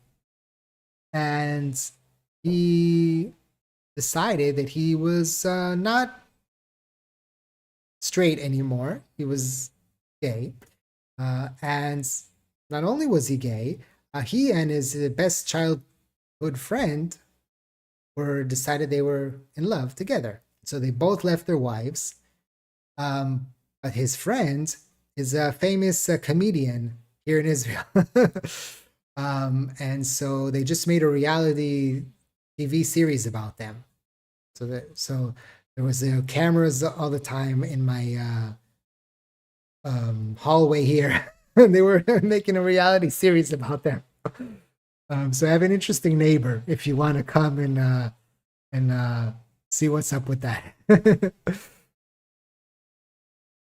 and he decided that he was not straight anymore. He was gay. And not only was he gay, he and his best childhood friend decided they were in love together. So they both left their wives. But his friend is a famous comedian here in Israel. And so they just made a reality TV series about them. So there was cameras all the time in my hallway here, and they were making a reality series about them. So I have an interesting neighbor if you want to come and see what's up with that.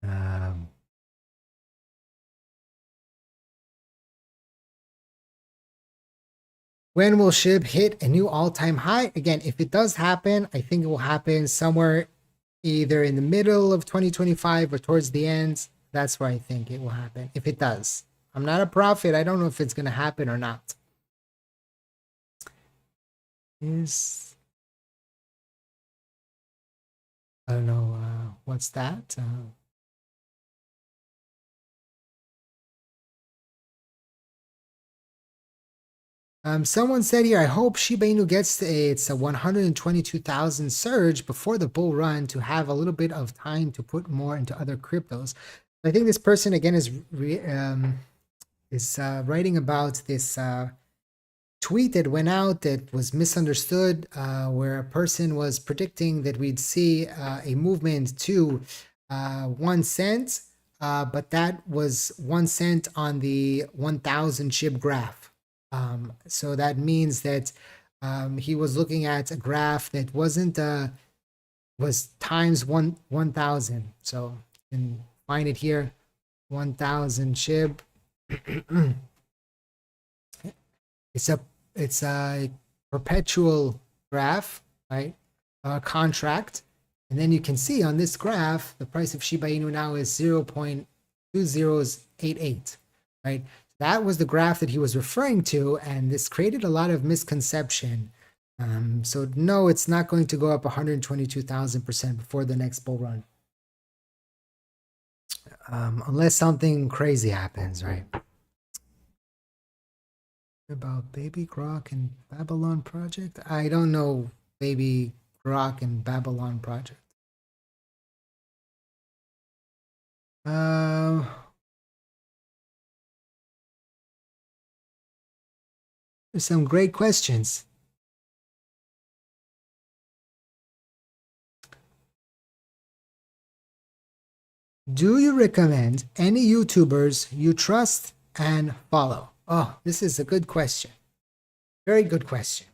um, when will SHIB hit a new all-time high? Again, if it does happen, I think it will happen somewhere either in the middle of 2025 or towards the end. That's where I think it will happen, if it does. I'm not a prophet. I don't know if it's going to happen or not. I don't know, what's that? Someone said here, I hope Shiba Inu gets its 122,000 surge before the bull run to have a little bit of time to put more into other cryptos. I think this person again is writing about this tweet that went out that was misunderstood, where a person was predicting that we'd see a movement to 1 cent, but that was 1 cent on the 1,000 SHIB graph. So that means that he was looking at a graph that was times 1,000. So you can find it here, 1,000 SHIB. It's a perpetual graph, right? Contract. And then you can see on this graph, the price of Shiba Inu now is 0.2088, right? That was the graph that he was referring to, and this created a lot of misconception. So no, it's not going to go up 122,000% before the next bull run. Unless something crazy happens, right? About Baby Grok and Babylon Project? I don't know Baby Grok and Babylon Project. There's some great questions. Do you recommend any YouTubers you trust and follow? Oh, this is a good question. Very good question.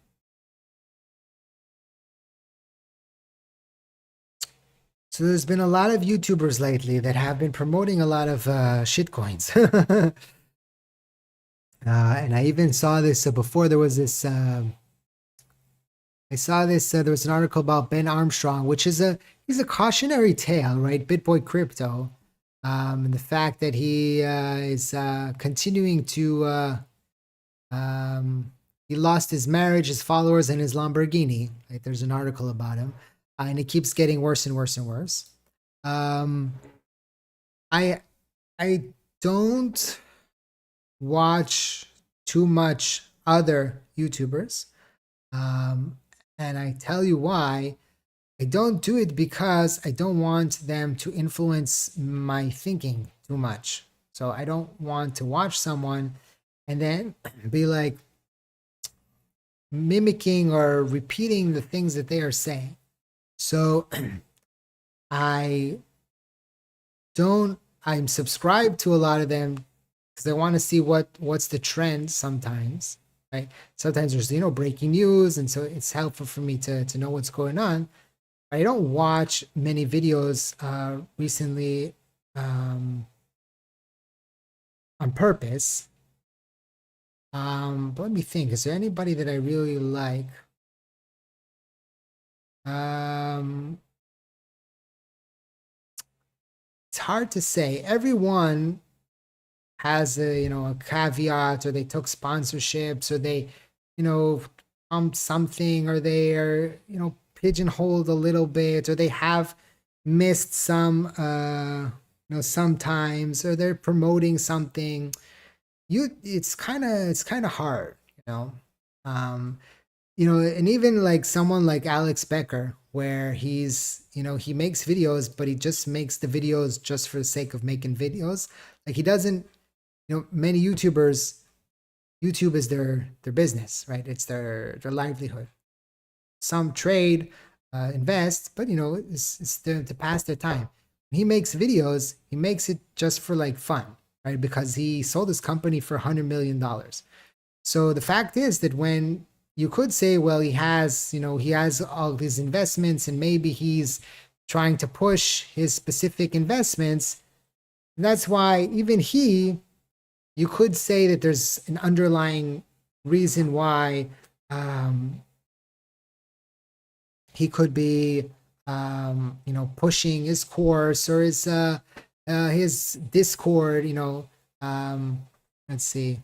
So there's been a lot of YouTubers lately that have been promoting a lot of shitcoins. And I even saw this before there was this. I saw this. There was an article about Ben Armstrong, which is he's a cautionary tale, right? BitBoy Crypto, and the fact that he is continuing to. He lost his marriage, his followers, and his Lamborghini. Like there's an article about him, and it keeps getting worse and worse and worse. I don't watch too much other YouTubers. And I tell you why. I don't do it because I don't want them to influence my thinking too much. So I don't want to watch someone and then be like mimicking or repeating the things that they are saying. So I'm subscribed to a lot of them because I want to see what's the trend sometimes, right? Sometimes there's, breaking news. And so it's helpful for me to know what's going on. I don't watch many videos recently on purpose. But let me think. Is there anybody that I really like? It's hard to say. Everyone has a caveat, or they took sponsorships, or they pumped something, or they are pigeonholed a little bit, or they have missed some sometimes, or they're promoting something. It's kind of hard, and even like someone like Alex Becker, where he's he makes videos, but he just makes the videos just for the sake of making videos. Like he doesn't, many YouTubers YouTube is their business, right? It's their livelihood. Some trade, invest, but it's to pass their time. When he makes videos, he makes it just for like fun, right? Because he sold his company for $100 million. So the fact is that when you could say, well, he has all these investments and maybe he's trying to push his specific investments. And that's why even you could say that there's an underlying reason why he could be, pushing his course or his Discord. Let's see.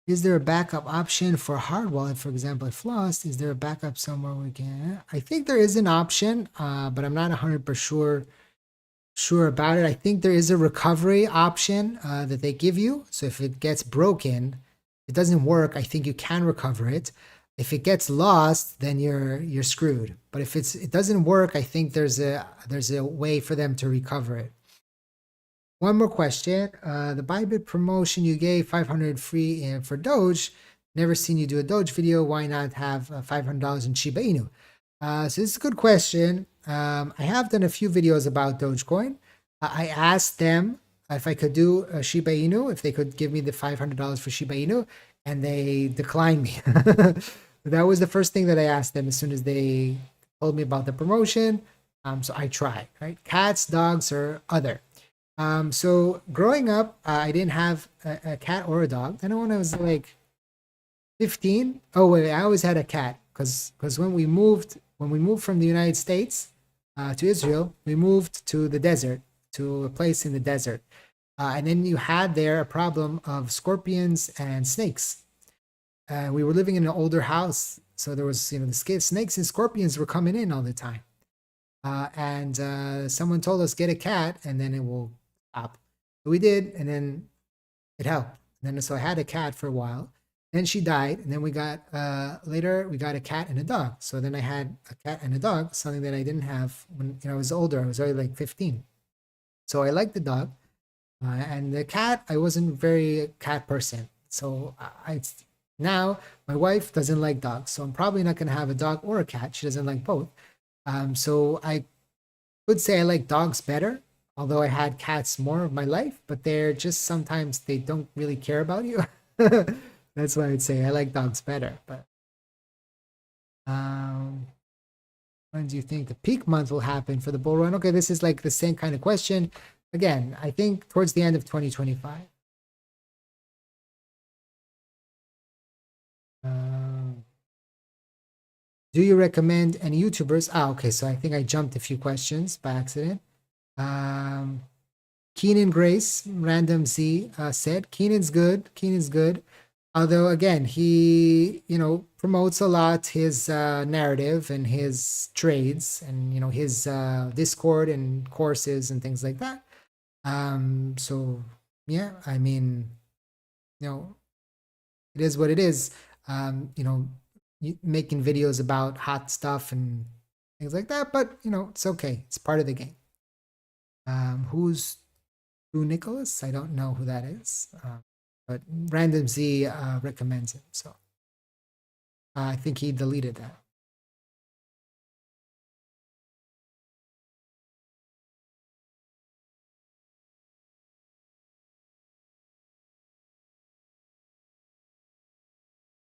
Is there a backup option for hard wallet, for example, if lost? Is there a backup somewhere we can? I think there is an option, but I'm not 100% sure about it. I think there is a recovery option that they give you. So if it gets broken, it doesn't work, I think you can recover it. If it gets lost, then you're screwed. But if it doesn't work, I think there's a way for them to recover it. One more question. The Bybit promotion you gave 500 free for Doge. Never seen you do a Doge video. Why not have $500 in Shiba Inu? So this is a good question. I have done a few videos about Dogecoin. I asked them if I could do a Shiba Inu, if they could give me the $500 for Shiba Inu, and they declined me. That was the first thing that I asked them as soon as they told me about the promotion. So I tried, right? Cats, dogs, or other. So growing up, I didn't have a cat or a dog. Then when I was like 15, oh wait, I always had a cat because when we moved from the United States to Israel, we moved to the desert, to a place in the desert. And then you had there a problem of scorpions and snakes. We were living in an older house, so there was, the snakes and scorpions were coming in all the time. And someone told us, get a cat and then it will stop. So we did, and then it helped. And then so I had a cat for a while. Then she died, and then we got later we got a cat and a dog. So then I had a cat and a dog, something that I didn't have when I was older. I was already like 15. So I liked the dog, and the cat. I wasn't very a cat person. So now my wife doesn't like dogs, so I'm probably not gonna have a dog or a cat. She doesn't like both. So I would say I like dogs better, although I had cats more of my life, but they're just sometimes they don't really care about you. That's why I'd say I like dogs better. But when do you think the peak month will happen for the bull run? Okay, this is like the same kind of question. Again, I think towards the end of 2025. Do you recommend any YouTubers? Okay, so I think I jumped a few questions by accident. Keenan Grace, Random Z said, Keenan's good. Although again, he, promotes a lot his narrative and his trades and, his Discord and courses and things like that. So yeah, I mean, it is what it is. Making videos about hot stuff and things like that, but it's okay. It's part of the game. Who's Drew Nicholas? I don't know who that is, but Random Z recommends him, so I think he deleted that.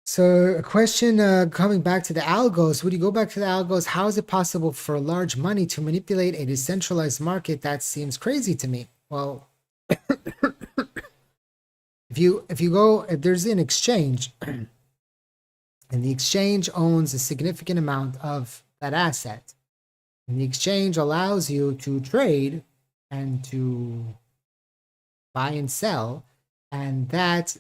So a question coming back to the algos, would you go back to the algos? How is it possible for large money to manipulate a decentralized market? That seems crazy to me. Well, if there's an exchange and the exchange owns a significant amount of that asset, and the exchange allows you to trade and to buy and sell, and that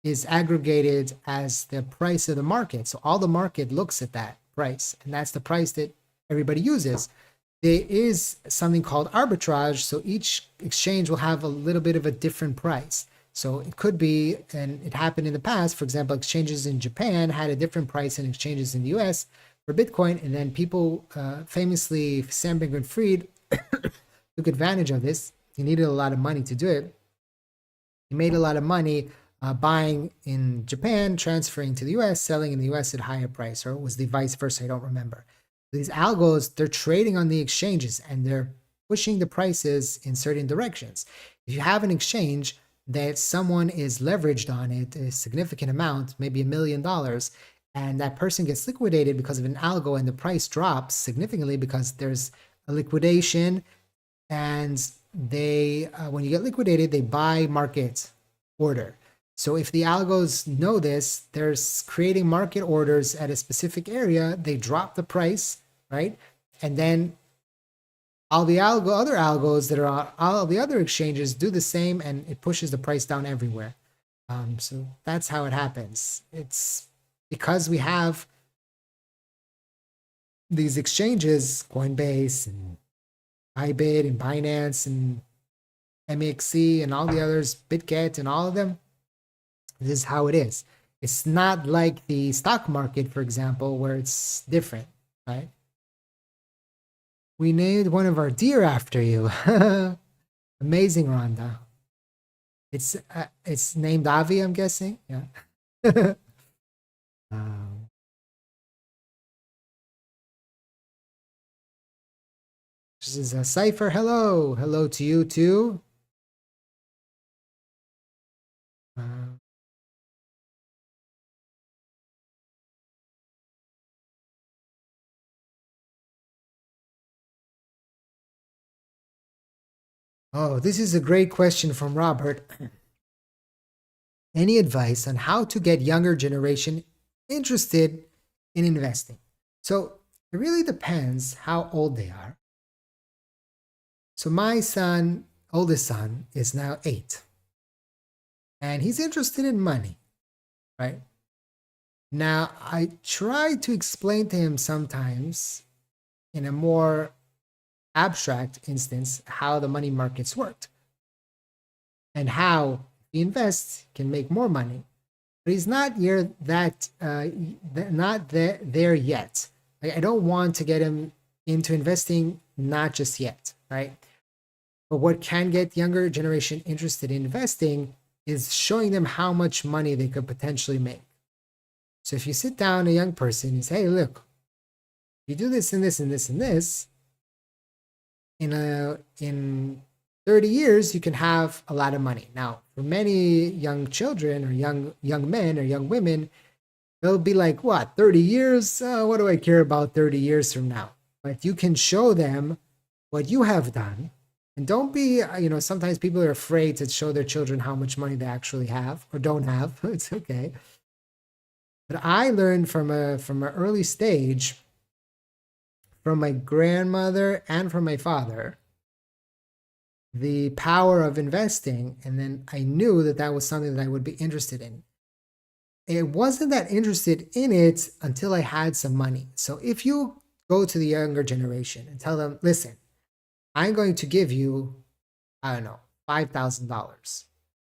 is aggregated as the price of the market. So all the market looks at that price, and that's the price that everybody uses. There is something called arbitrage. So each exchange will have a little bit of a different price. So it could be, and it happened in the past, for example, exchanges in Japan had a different price than exchanges in the US for Bitcoin. And then people, famously, Sam Bankman-Fried took advantage of this. He needed a lot of money to do it. He made a lot of money buying in Japan, transferring to the US, selling in the US at higher price, or it was the vice versa, I don't remember. These algos, they're trading on the exchanges and they're pushing the prices in certain directions. If you have an exchange that someone is leveraged on it, a significant amount, maybe $1 million, and that person gets liquidated because of an algo and the price drops significantly because there's a liquidation, and they, when you get liquidated, they buy market order. So if the algos know this, they're creating market orders at a specific area, they drop the price, right? And then all the other algos that are on all the other exchanges do the same, and it pushes the price down everywhere. So that's how it happens. It's because we have these exchanges, Coinbase and Bybit and Binance and MEXC and all the others, BitGet and all of them. This is how it is. It's not like the stock market, for example, where it's different, right? We named one of our deer after you. Amazing, Rhonda. It's named Avi, I'm guessing. Yeah. This is a Cypher. Hello. Hello to you too. Oh, this is a great question from Robert. Any advice on how to get younger generation interested in investing? So it really depends how old they are. So my son, oldest son, is now 8. And he's interested in money, right? Now, I try to explain to him sometimes in a more abstract instance how the money markets worked and how he invests can make more money, but he's not near that, not there yet. I don't want to get him into investing, not just yet, right? But what can get younger generation interested in investing is showing them how much money they could potentially make. So if you sit down a young person and say, hey, look, you do this and this and this and this, in 30 years, you can have a lot of money. Now, for many young children or young men or young women, they'll be like, what, 30 years? What do I care about 30 years from now? But you can show them what you have done. And don't be, sometimes people are afraid to show their children how much money they actually have or don't have. It's okay. But I learned from an early stage, from my grandmother and from my father, the power of investing. And then I knew that that was something that I would be interested in. It wasn't that interested in it until I had some money. So if you go to the younger generation and tell them, listen, I'm going to give you, I don't know, $5,000.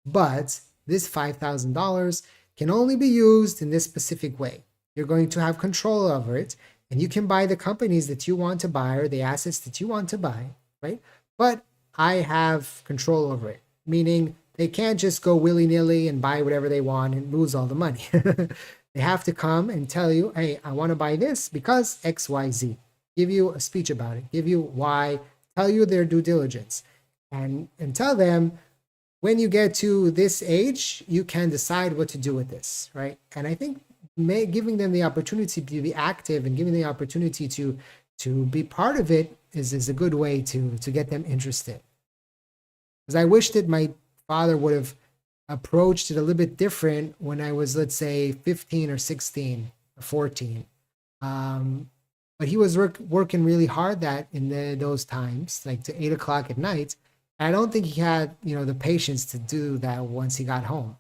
But this $5,000 can only be used in this specific way. You're going to have control over it, and you can buy the companies that you want to buy or the assets that you want to buy, right? But I have control over it, meaning they can't just go willy-nilly and buy whatever they want and lose all the money. They have to come and tell you, hey, I want to buy this because X, Y, Z. Give you a speech about it, give you why, tell you their due diligence, and tell them, when you get to this age, you can decide what to do with this, right? And I think giving them the opportunity to be active and giving the opportunity to be part of it is a good way to get them interested. Because I wish that my father would have approached it a little bit different when I was, let's say, 15 or 16 or 14. But he was working really hard in those times, like to 8 o'clock at night. I don't think he had, the patience to do that once he got home.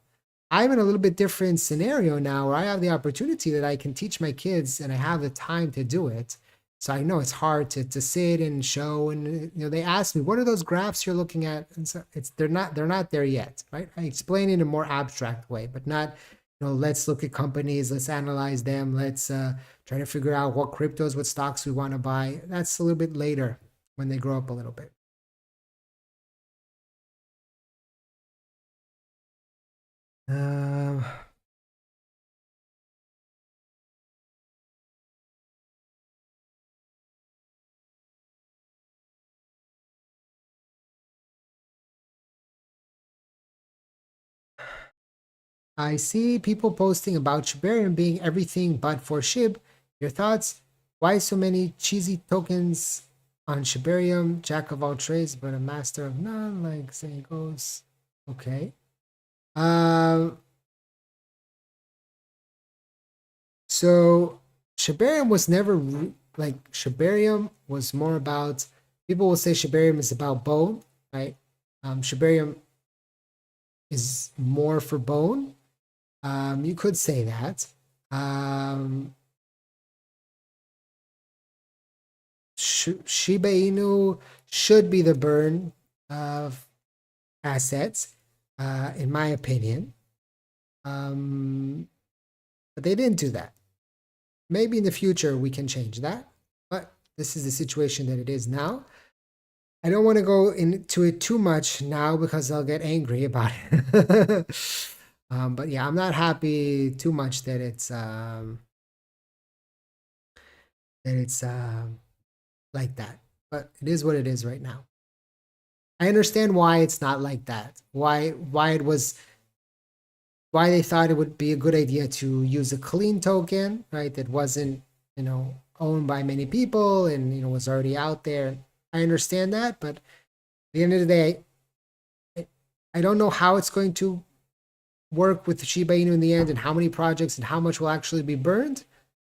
I'm in a little bit different scenario now where I have the opportunity that I can teach my kids and I have the time to do it. So I know it's hard to sit and show, and they ask me, what are those graphs you're looking at? And so they're not there yet, right? I explain it in a more abstract way, but not, let's look at companies, let's analyze them, let's try to figure out what cryptos, what stocks we want to buy. That's a little bit later when they grow up a little bit. Um, I see people posting about Shibarium being everything but for SHIB. Your thoughts? Why so many cheesy tokens on Shibarium? Jack of all trades, but a master of none, like saying goes. Okay. Um. So Shibarium was never like Shibarium was more about. People will say Shibarium is about bone, right? Shibarium is more for bone. You could say that. Um, Shiba Inu should be the burn of assets, in my opinion. But they didn't do that. Maybe in the future we can change that, but this is the situation that it is now. I don't want to go into it too much now because I'll get angry about it. But yeah, I'm not happy too much that it's like that. But it is what it is right now. I understand why it's not like that. Why they thought it would be a good idea to use a clean token, right? That wasn't, owned by many people and was already out there. I understand that, but at the end of the day, I don't know how it's going to work with Shiba Inu in the end and how many projects and how much will actually be burned.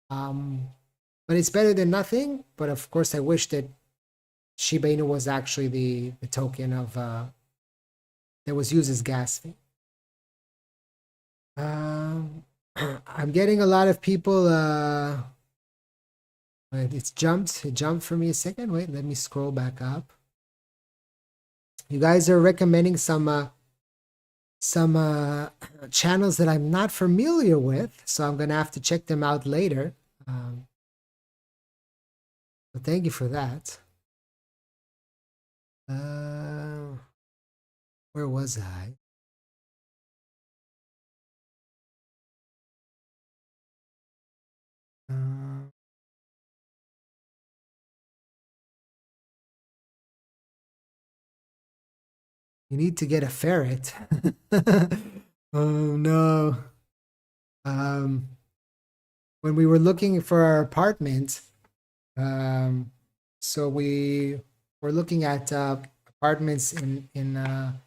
But it's better than nothing. But of course, I wish that Shiba Inu was actually the token of that was used as gas fee. I'm getting a lot of people. Wait, it jumped for me a second. Wait, let me scroll back up. You guys are recommending some channels that I'm not familiar with, so I'm gonna have to check them out later. But thank you for that. Where was I? Uh, you need to get a ferret. Oh no. Um, when we were looking for our apartment, so we were looking at apartments in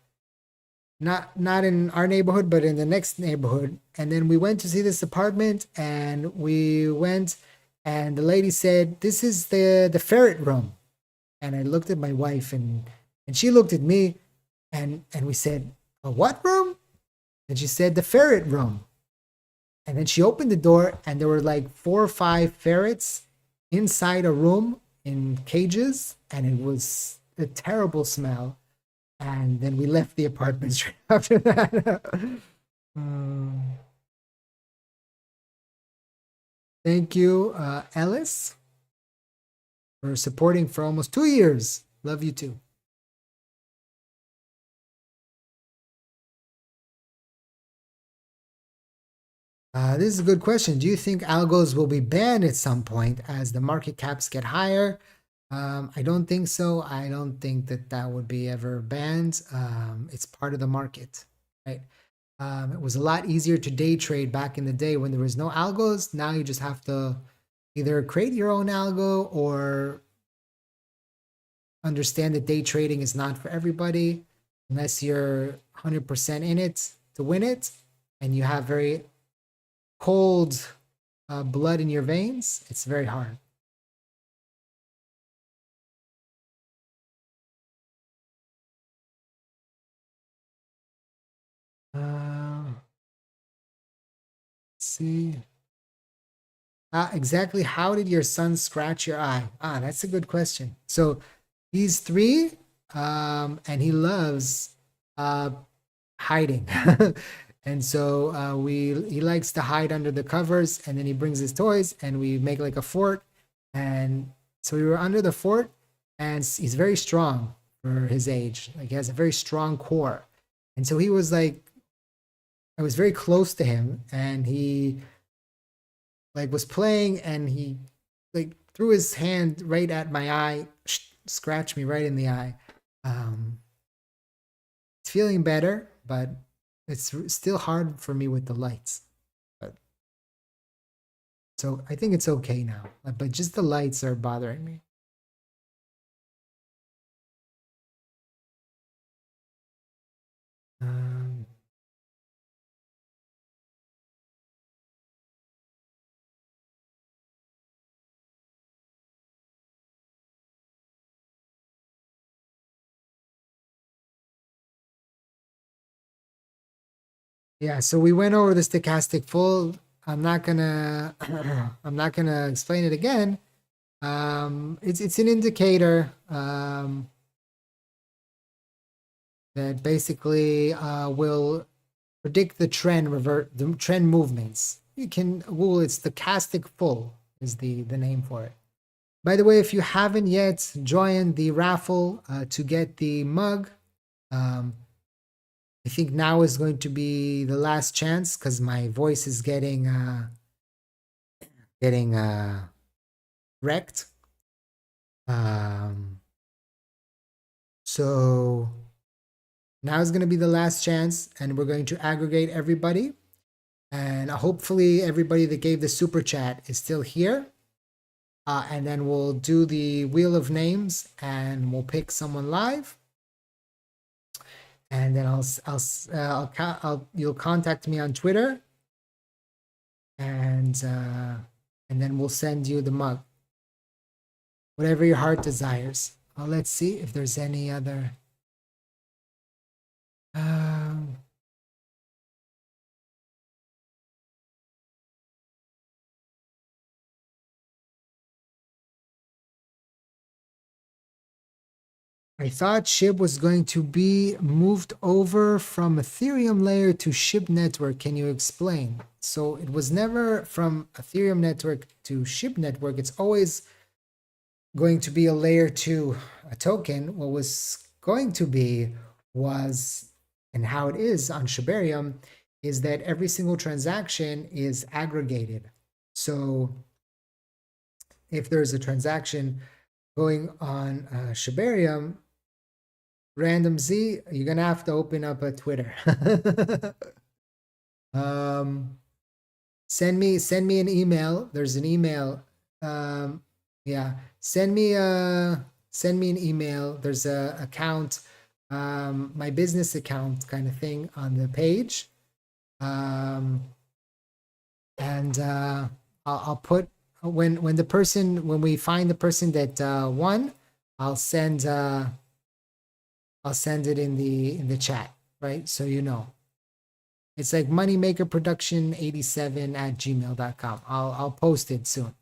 not in our neighborhood, but in the next neighborhood. And then we went to see this apartment, and we went, and the lady said, "This is the ferret room." And I looked at my wife, and she looked at me, and we said, "A what room?" And she said, "The ferret room." And then she opened the door, and there were like 4 or 5 ferrets inside a room in cages, and it was a terrible smell. And then we left the apartment straight after that. Thank you, Ellis, for supporting for almost 2 years. Love you too. This is a good question. Do you think algos will be banned at some point as the market caps get higher? I don't think so. I don't think that that would be ever banned. It's part of the market, right? It was a lot easier to day trade back in the day when there was no algos. Now you just have to either create your own algo or understand that day trading is not for everybody unless you're 100% in it to win it and you have very cold blood in your veins. It's very hard. Let's see. Exactly how did your son scratch your eye? That's a good question. So he's 3, and he loves uh, hiding. And so he likes to hide under the covers, and then he brings his toys and we make like a fort. And so we were under the fort, and he's very strong for his age. Like he has a very strong core. And so he was like, I was very close to him, and he like was playing, and he like threw his hand right at my eye, scratched me right in the eye. Um, it's feeling better, but it's still hard for me with the lights. But so I think it's okay now. But just the lights are bothering me. Um, yeah, so we went over the stochastic fold. I'm not gonna I'm not gonna explain it again. It's an indicator that basically will predict the trend movements. You can Google it. Stochastic full is the name for it. By the way, if you haven't yet joined the raffle to get the mug, um, I think now is going to be the last chance because my voice is getting wrecked. Um, so now is going to be the last chance, and we're going to aggregate everybody. And hopefully, everybody that gave the super chat is still here. And then we'll do the wheel of names, and we'll pick someone live. And then you'll contact me on Twitter, and then we'll send you the mug, whatever your heart desires. Let's see if there's any other. I thought SHIB was going to be moved over from Ethereum layer to SHIB network. Can you explain? So it was never from Ethereum network to SHIB network. It's always going to be a layer 2 a token. What was going to be was, and how it is on Shibarium, is that every single transaction is aggregated. So if there's a transaction going on Shibarium, Random Z, you're gonna have to open up a Twitter. Send me an email. There's an email. Yeah, send me an email. There's a account, my business account kind of thing on the page. And I'll put when we find the person that won, I'll send it in the chat, right? So you know. It's like moneymakerproduction87@gmail.com. I'll post it soon.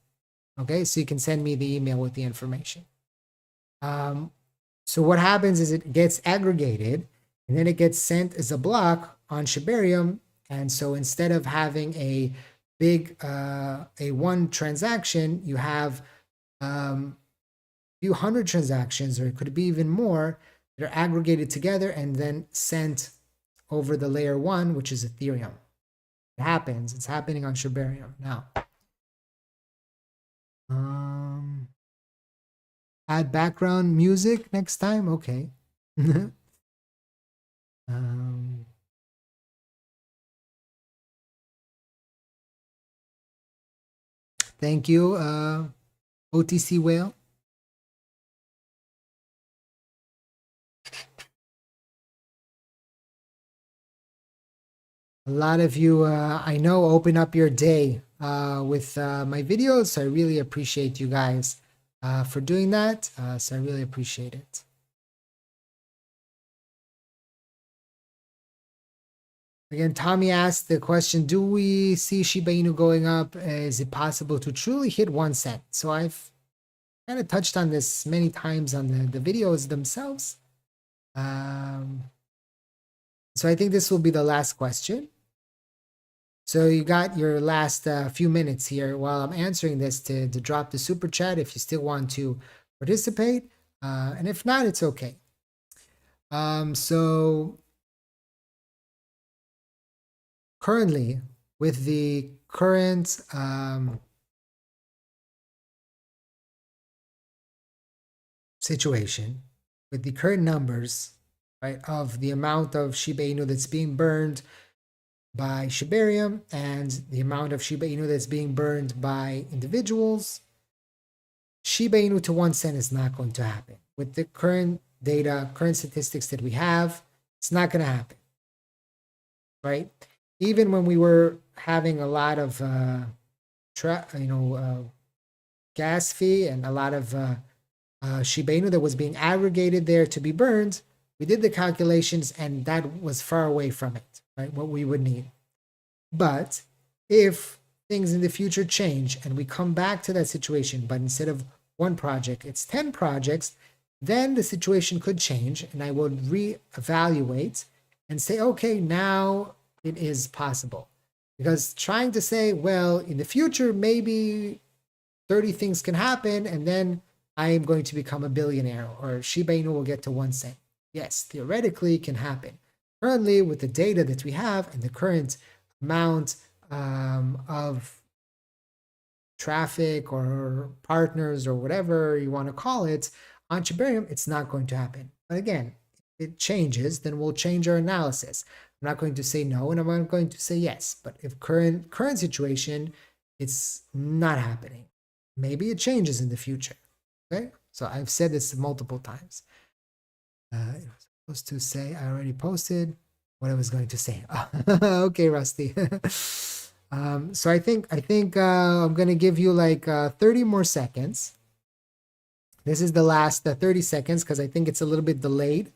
Okay, so you can send me the email with the information. So what happens is it gets aggregated, and then it gets sent as a block on Shibarium. And so instead of having a big a one transaction, you have a few hundred transactions, or it could be even more, that are aggregated together and then sent over the layer 1, which is Ethereum. It happens. It's happening on Shibarium now. Add background music next time. Okay. Thank you, OTC Whale. A lot of you, I know, open up your day with my videos. So I really appreciate you guys for doing that. So I really appreciate it. Again, Tommy asked the question, do we see Shiba Inu going up? Is it possible to truly hit 1 cent? So I've kind of touched on this many times on the videos themselves. So I think this will be the last question. So you got your last few minutes here while I'm answering this to drop the super chat if you still want to participate. And if not, it's okay. So currently, with the current situation, with the current numbers, right, of the amount of Shiba Inu that's being burned by Shibarium and the amount of Shiba Inu that's being burned by individuals, Shiba Inu to 1 cent is not going to happen. With the current data, current statistics that we have, it's not going to happen, right? Even when we were having a lot of gas fee and a lot of Shiba Inu that was being aggregated there to be burned, we did the calculations and that was far away from it, right? What we would need. But if things in the future change and we come back to that situation, but instead of one project, it's 10 projects, then the situation could change and I would reevaluate and say, okay, now it is possible. Because trying to say, well, in the future, maybe 30 things can happen and then I am going to become a billionaire or Shiba Inu will get to 1 cent. Yes, theoretically it can happen. Currently, with the data that we have and the current amount of traffic or partners or whatever you want to call it on Shibarium, it's not going to happen. But again, if it changes, then we'll change our analysis. I'm not going to say no and I'm not going to say yes. But if current situation, it's not happening. Maybe it changes in the future. Okay, so I've said this multiple times. It was supposed to say I already posted what I was going to say. Okay, Rusty. So I think I'm gonna give you like 30 more seconds. This is the last 30 seconds because I think it's a little bit delayed.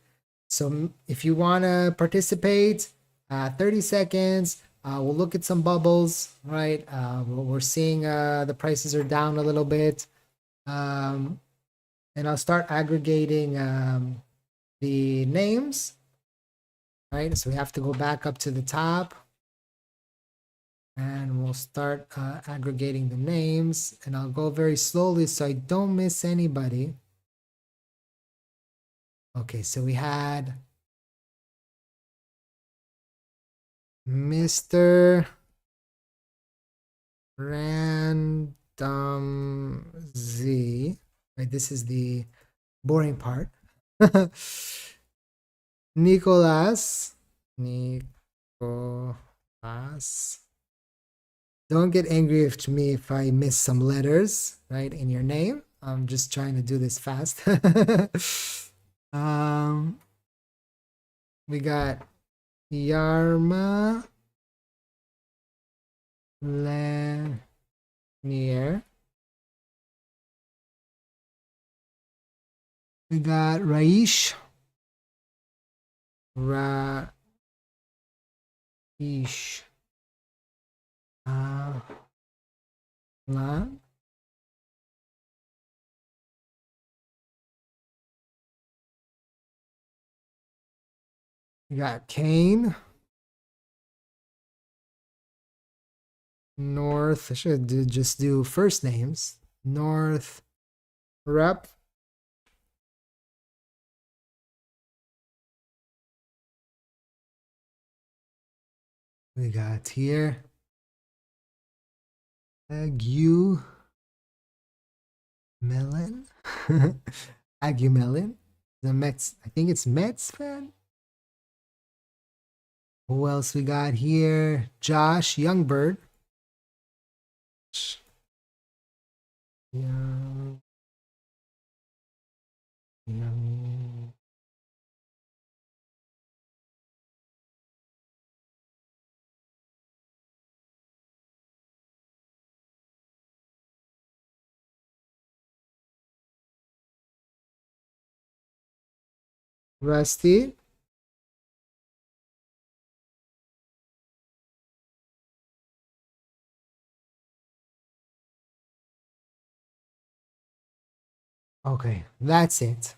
So if you want to participate, 30 seconds. We'll look at some bubbles, right? We're seeing the prices are down a little bit. And I'll start aggregating the names, right? So we have to go back up to the top and we'll start aggregating the names and I'll go very slowly so I don't miss anybody. Okay, so we had Mr. Random Z, right? This is the boring part. Nicolas. Don't get angry with me if I miss some letters, right, in your name. I'm just trying to do this fast. We got Yarma Lanier. We got Raish. La. We got Kane. North. I should just do first names. North Rep. We got here Agu Melon. Agu Melon. The Mets. I think it's Mets fan. Who else we got here? Josh Youngbird. Young. Rusty. Okay, that's it.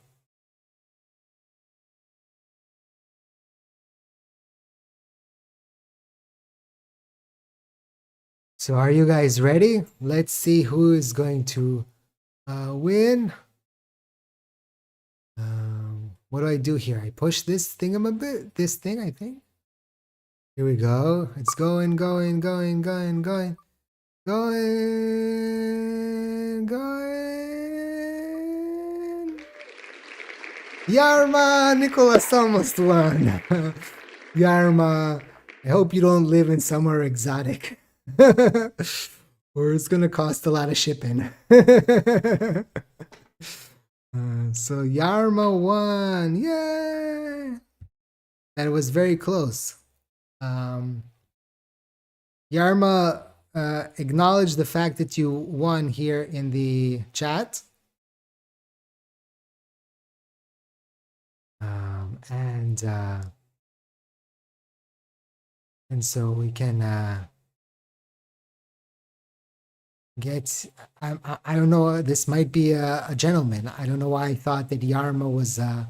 So are you guys ready? Let's see who is going to win. What do I do here? I push this thingamabit, this thing, I think. Here we go. It's going, going, going, going, going, going, going. Yarma! Nicholas almost won. Yarma, I hope you don't live in somewhere exotic. Or it's gonna cost a lot of shipping. So Yarma won. Yay! That was very close. Yarma, acknowledge the fact that you won here in the chat. And so we can get. I don't know. This might be a gentleman. I don't know why I thought that Yarma was a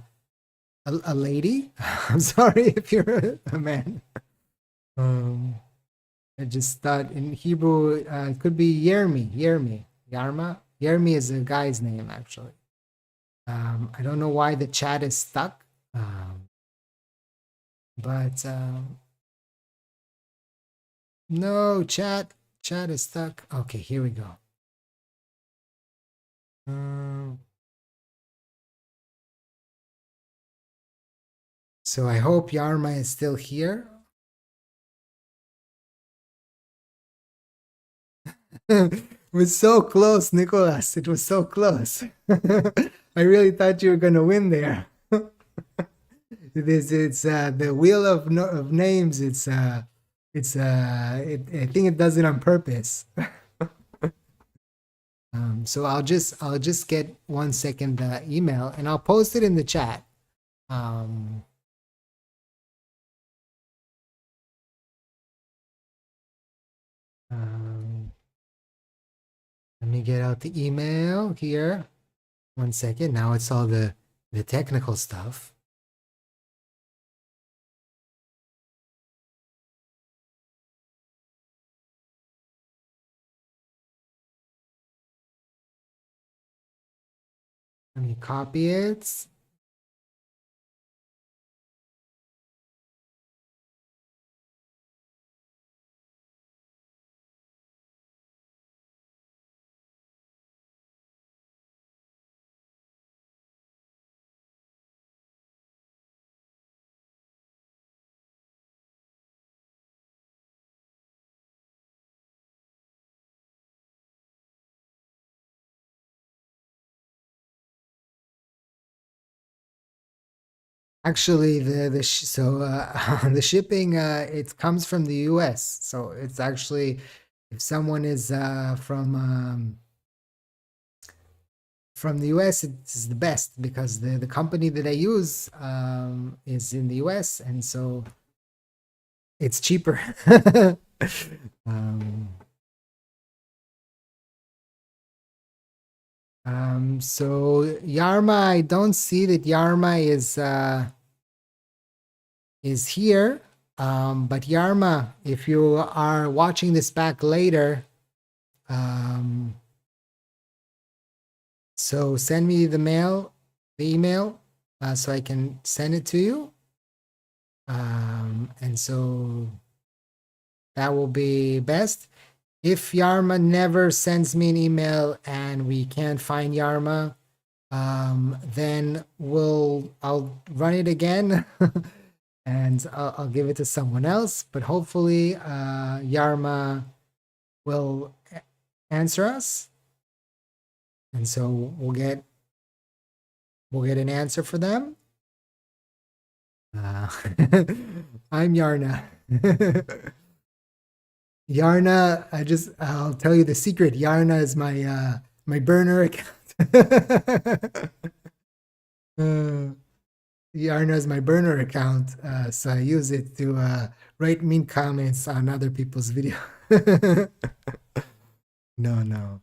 lady. I'm sorry if you're a man. I just thought in Hebrew it could be Yermi, Yarma. Yermi is a guy's name actually. I don't know why the chat is stuck, but no, chat is stuck. Okay, here we go. So I hope Yarma is still here. It was so close, Nicholas. It was so close. I really thought you were gonna win there. It's the wheel of names. I think it does it on purpose. So I'll just get 1 second the email and I'll post it in the chat. Let me get out the email here. 1 second. Now it's all the technical stuff. Let me copy it. Actually, the shipping it comes from the U.S. So it's actually if someone is from the US, it's the best because the company that I use is in the US, and so it's cheaper. So Yarma, I don't see that Yarma is here. But Yarma, if you are watching this back later, so send me the email, so I can send it to you. And so that will be best. If Yarma never sends me an email and we can't find Yarma, then I'll run it again and I'll give it to someone else. But hopefully, Yarma will answer us, and so we'll get an answer for them. I'm Yarna. Yarna, I'll tell you the secret. Yarna is my my burner account. Yarna is my burner account, so I use it to write mean comments on other people's video. No.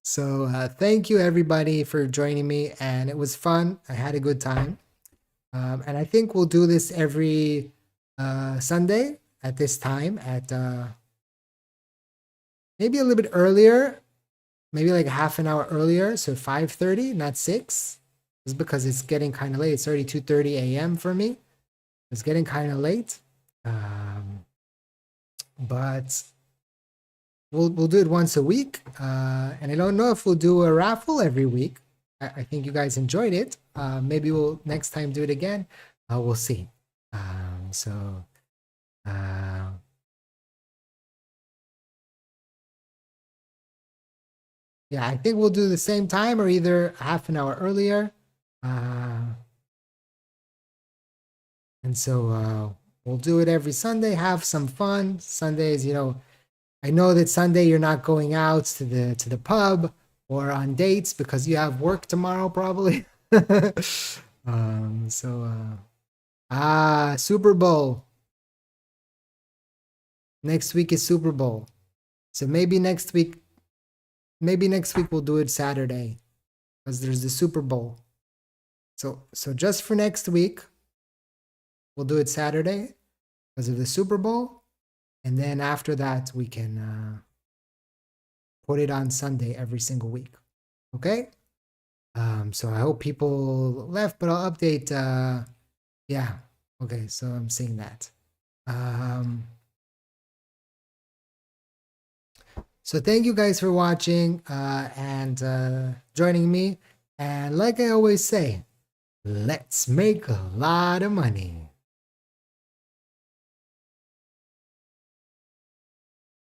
So thank you everybody for joining me, and it was fun. I had a good time. And I think we'll do this every Sunday at this time at maybe a little bit earlier, maybe like half an hour earlier. So 5:30, not 6. It's because it's getting kind of late. It's already 2:30 a.m. for me. It's getting kind of late. But we'll do it once a week. And I don't know if we'll do a raffle every week. I think you guys enjoyed it. Maybe we'll next time do it again. We'll see. Yeah, I think we'll do the same time or either half an hour earlier. And so we'll do it every Sunday, have some fun. Sundays, I know that Sunday you're not going out to the pub or on dates because you have work tomorrow probably. Super Bowl. Next week is Super Bowl. So maybe next week we'll do it Saturday because there's the Super Bowl. So just for next week, we'll do it Saturday because of the Super Bowl. And then after that, we can put it on Sunday every single week. Okay? So I hope people left, but I'll update. Yeah. Okay, so I'm seeing that. So thank you guys for watching and joining me. And like I always say, let's make a lot of money.